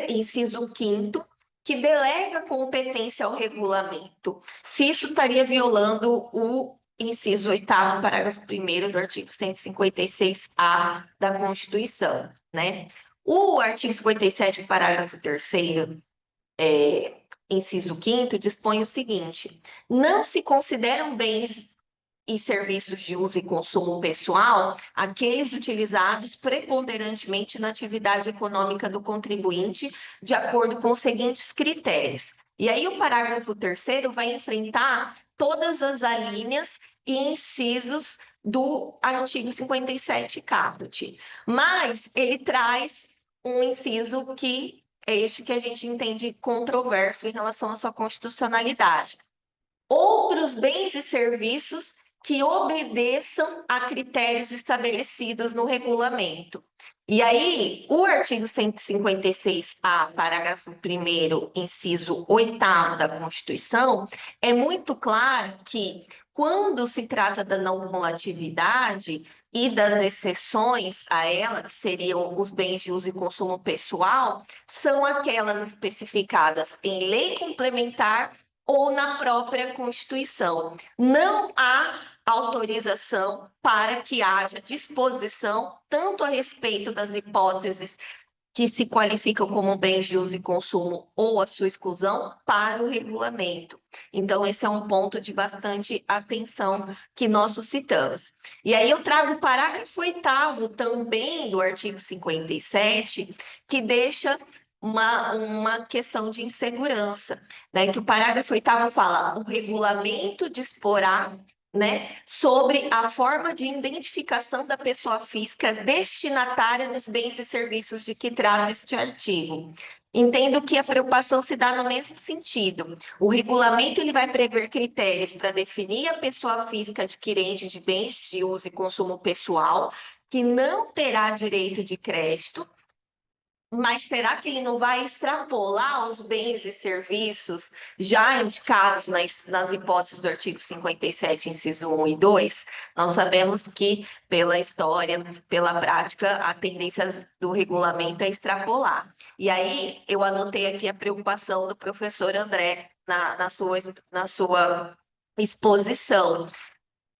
inciso 5º, que delega competência ao regulamento, se isso estaria violando o inciso 8º, parágrafo 1º do artigo 156-A da Constituição, né? O artigo 57, parágrafo 3º, inciso 5º, dispõe o seguinte: não se consideram bens e serviços de uso e consumo pessoal, aqueles utilizados preponderantemente na atividade econômica do contribuinte, de acordo com os seguintes critérios. E aí o parágrafo 3º vai enfrentar todas as alíneas e incisos do artigo 57 caput. Mas ele traz um inciso que é este que a gente entende controverso em relação à sua constitucionalidade. Outros bens e serviços que obedeçam a critérios estabelecidos no regulamento. E aí, o artigo 156-A, parágrafo 1º, inciso 8º da Constituição, é muito claro que, quando se trata da não cumulatividade e das exceções a ela, que seriam os bens de uso e consumo pessoal, são aquelas especificadas em lei complementar ou na própria Constituição. Não há autorização para que haja disposição tanto a respeito das hipóteses que se qualificam como bens de uso e consumo ou a sua exclusão para o regulamento. Então, esse é um ponto de bastante atenção que nós suscitamos. E aí eu trago o parágrafo 8º também do artigo 57, que deixa uma questão de insegurança, né? Que o parágrafo 8º fala: o regulamento disporá, né, sobre a forma de identificação da pessoa física destinatária dos bens e serviços de que trata este artigo. Entendo que a preocupação se dá no mesmo sentido. O regulamento ele vai prever critérios para definir a pessoa física adquirente de bens de uso e consumo pessoal, que não terá direito de crédito. Mas será que ele não vai extrapolar os bens e serviços já indicados nas hipóteses do artigo 57, inciso 1 e 2? Nós sabemos que, pela história, pela prática, a tendência do regulamento é extrapolar. E aí, eu anotei aqui a preocupação do professor André na sua exposição.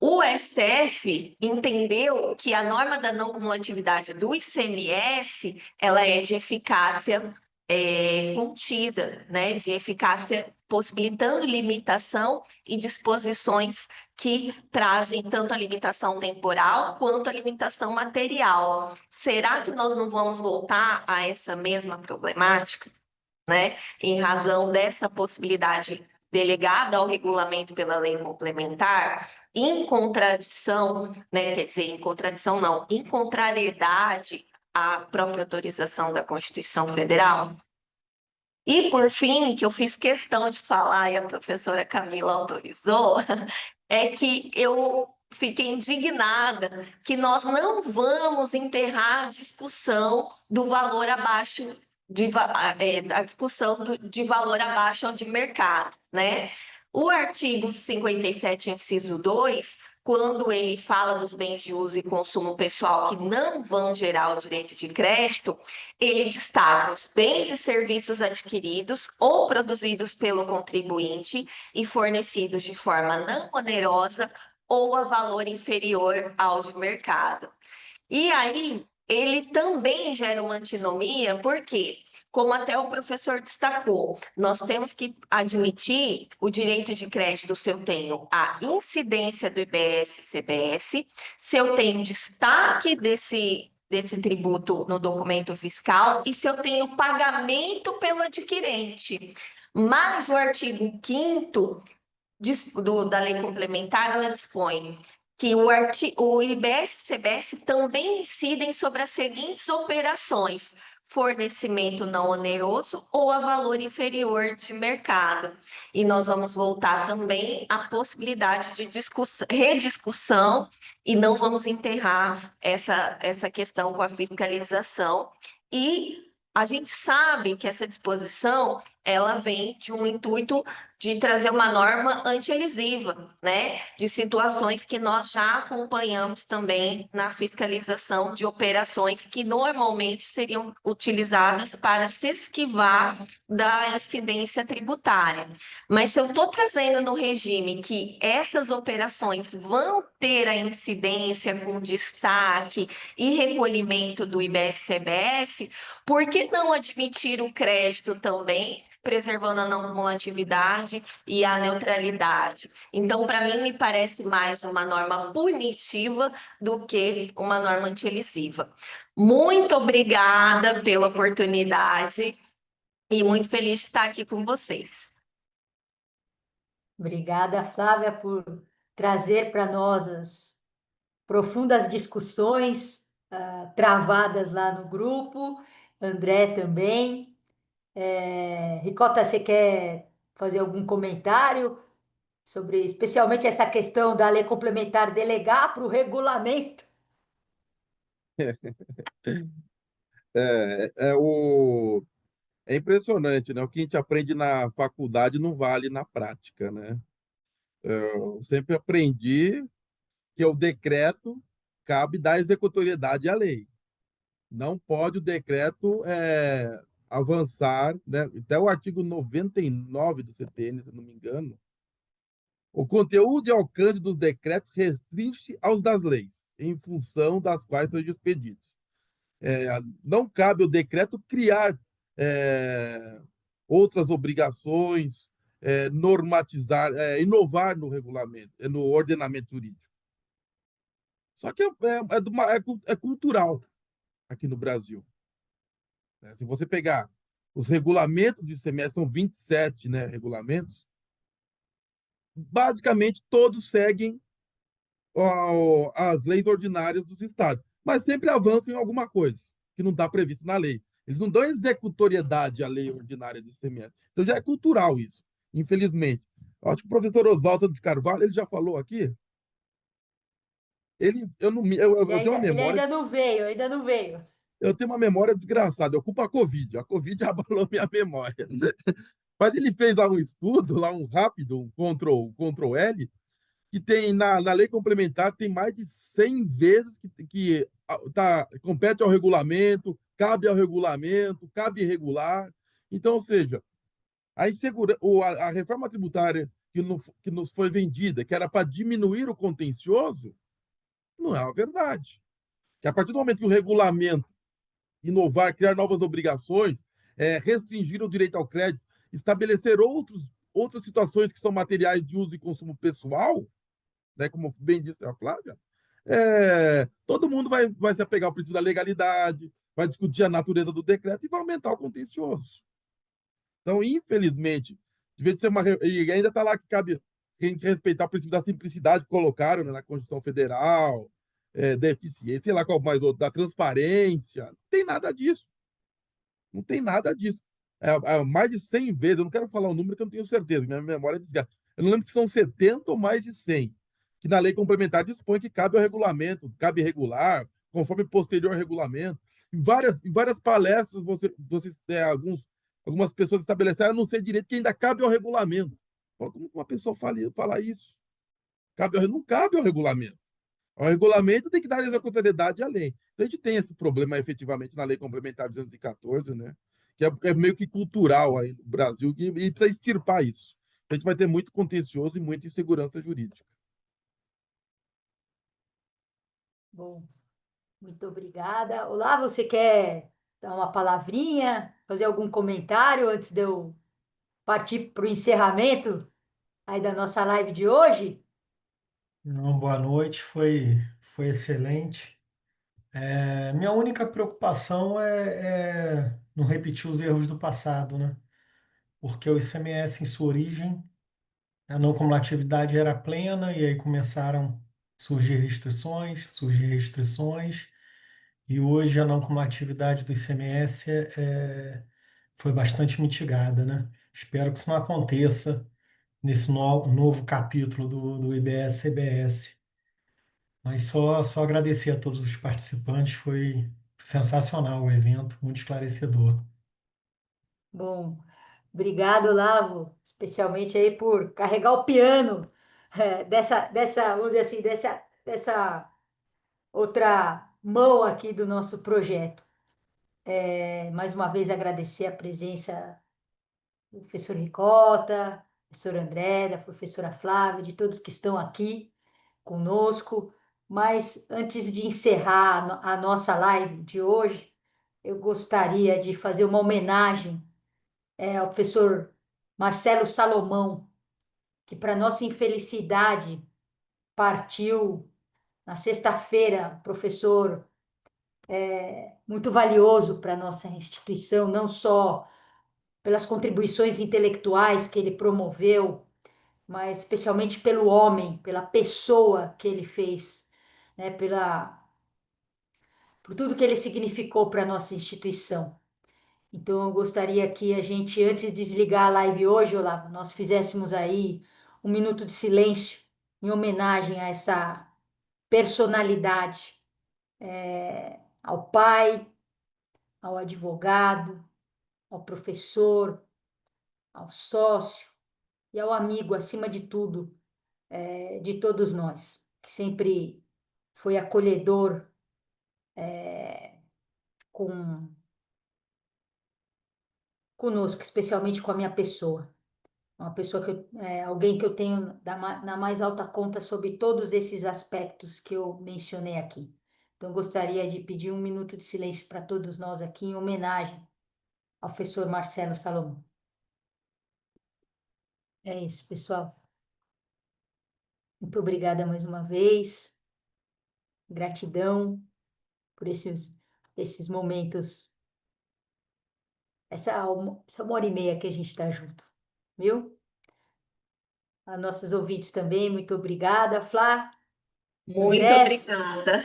O STF entendeu que a norma da não cumulatividade do ICMS ela é de eficácia contida, né? De eficácia possibilitando limitação e disposições que trazem tanto a limitação temporal quanto a limitação material. Será que nós não vamos voltar a essa mesma problemática, né? Em razão dessa possibilidade delegada ao regulamento pela lei complementar, em contradição, né? Quer dizer, em contradição não, em contrariedade à própria autorização da Constituição Federal? E, por fim, que eu fiz questão de falar e a professora Camila autorizou, é que eu fiquei indignada que nós não vamos enterrar a discussão do valor abaixo a discussão de valor abaixo ao de mercado, né? O artigo 57, inciso 2, quando ele fala dos bens de uso e consumo pessoal que não vão gerar o direito de crédito, ele destaca os bens e serviços adquiridos ou produzidos pelo contribuinte e fornecidos de forma não onerosa ou a valor inferior ao de mercado. E aí, ele também gera uma antinomia, porque, como até o professor destacou, nós temos que admitir o direito de crédito se eu tenho a incidência do IBS-CBS, se eu tenho destaque desse tributo no documento fiscal e se eu tenho pagamento pelo adquirente. Mas o artigo 5º da lei complementar, ela dispõe que o IBS e CBS também incidem sobre as seguintes operações: fornecimento não oneroso ou a valor inferior de mercado. E nós vamos voltar também à possibilidade de rediscussão e não vamos enterrar essa questão com a fiscalização. E a gente sabe que essa disposição ela vem de um intuito de trazer uma norma anti-elisiva, né? De situações que nós já acompanhamos também na fiscalização de operações que normalmente seriam utilizadas para se esquivar da incidência tributária. Mas se eu estou trazendo no regime que essas operações vão ter a incidência com destaque e recolhimento do IBS-CBS, por que não admitir o crédito também, preservando a não cumulatividade e a neutralidade? Então, para mim, me parece mais uma norma punitiva do que uma norma anti-elisiva. Muito obrigada pela oportunidade e muito feliz de estar aqui com vocês. Obrigada, Flávia, por trazer para nós as profundas discussões travadas lá no grupo. André também. Ricota, você quer fazer algum comentário sobre especialmente essa questão da lei complementar delegar para o regulamento? É impressionante, né? O que a gente aprende na faculdade não vale na prática, né? Eu sempre aprendi que o decreto cabe dar executoriedade à lei. Não pode o decreto avançar, né? Até o artigo 99 do CTN, se não me engano, o conteúdo e alcance dos decretos restringe-se aos das leis, em função das quais sejam expedidos. Não cabe ao decreto criar outras obrigações, normatizar, inovar no regulamento, no ordenamento jurídico. Só que é cultural aqui no Brasil. Se você pegar os regulamentos de ICMS, são 27, né, regulamentos, basicamente todos seguem as leis ordinárias dos estados, mas sempre avançam em alguma coisa que não está previsto na lei. Eles não dão executoriedade à lei ordinária do ICMS. Então já é cultural isso, infelizmente. Acho que o professor Oswaldo de Carvalho ele já falou aqui. Eu tenho uma Ele memória. ainda não veio, ainda não veio. Eu tenho uma memória desgraçada. Eu culpo a Covid. A Covid abalou minha memória. Mas ele fez lá um estudo, lá um rápido, um Ctrl L, que tem na lei complementar tem mais de 100 vezes que compete ao regulamento, cabe ao regulamento, cabe regular. Então, ou seja, a reforma tributária que nos foi vendida, que era para diminuir o contencioso, não é uma verdade. Que a partir do momento que o regulamento inovar, criar novas obrigações, restringir o direito ao crédito, estabelecer outras situações que são materiais de uso e consumo pessoal, né, como bem disse a Flávia, todo mundo vai se apegar ao princípio da legalidade, vai discutir a natureza do decreto e vai aumentar o contencioso. Então, infelizmente, de vez de ser e ainda está lá que cabe que a gente respeitar o princípio da simplicidade que colocaram, né, na Constituição Federal, da eficiência, sei lá qual mais outro, da transparência. Não tem nada disso. Não tem nada disso. Mais de 100 vezes, eu não quero falar o número que eu não tenho certeza, minha memória é desgasta. Eu não lembro se são 70 ou mais de 100, que na lei complementar dispõe que cabe ao regulamento, cabe regular, conforme posterior regulamento. Em várias palestras, algumas pessoas estabeleceram, eu não sei direito, que ainda cabe ao regulamento. Como uma pessoa fala isso? Não cabe ao regulamento. O regulamento tem que dar executoriedade à lei. Então, a gente tem esse problema efetivamente na Lei Complementar 214, né? Que é meio que cultural aí no Brasil e precisa extirpar isso. A gente vai ter muito contencioso e muita insegurança jurídica. Bom, muito obrigada. Olá, você quer dar uma palavrinha, fazer algum comentário antes de eu partir para o encerramento aí da nossa live de hoje? Não, boa noite, foi excelente. Minha única preocupação é não repetir os erros do passado, né? Porque o ICMS, em sua origem, a não cumulatividade era plena e aí começaram a surgir restrições, e hoje a não cumulatividade do ICMS foi bastante mitigada, né? Espero que isso não aconteça nesse novo capítulo do IBS-CBS. Mas só agradecer a todos os participantes, foi sensacional o evento, muito esclarecedor. Bom, obrigado, Olavo, especialmente aí por carregar o piano vamos dizer assim, dessa outra mão aqui do nosso projeto. Mais uma vez agradecer a presença do professor Ricota, professor André, da professora Flávia, de todos que estão aqui conosco. Mas antes de encerrar a nossa live de hoje, eu gostaria de fazer uma homenagem ao professor Marcelo Salomão, que, para nossa infelicidade, partiu na sexta-feira, professor muito valioso para a nossa instituição, não só pelas contribuições intelectuais que ele promoveu, mas especialmente pelo homem, pela pessoa que ele fez, né, por tudo que ele significou para a nossa instituição. Então, eu gostaria que a gente, antes de desligar a live hoje, Olavo, nós fizéssemos aí um minuto de silêncio em homenagem a essa personalidade, ao pai, ao advogado, ao professor, ao sócio e ao amigo, acima de tudo, de todos nós, que sempre foi acolhedor com conosco, especialmente com a minha pessoa. Uma pessoa alguém que eu tenho na mais alta conta sobre todos esses aspectos que eu mencionei aqui. Então, eu gostaria de pedir um minuto de silêncio para todos nós aqui, em homenagem ao professor Marcelo Salomão. É isso, pessoal. Muito obrigada mais uma vez. Gratidão por esses momentos, essa 1 hora e meia que a gente está junto, viu? A nossos ouvintes também, muito obrigada. Flá, Muito Andrés, obrigada.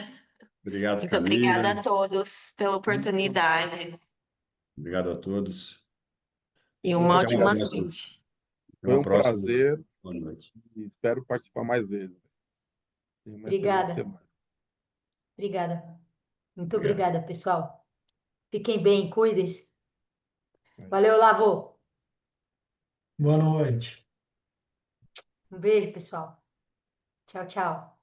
Obrigado, Muito obrigada Camila. a todos pela oportunidade Obrigado a todos. e Foi um uma Fica um ótima abraço. noite. Até foi uma um próxima. prazer Boa noite. e espero participar mais vezes. Tenha uma excelente obrigada, semana. obrigada. Muito Obrigado. obrigada, pessoal. Fiquem bem, cuidem-se. Valeu, Lavo. Boa noite. Um beijo, pessoal. Tchau, tchau.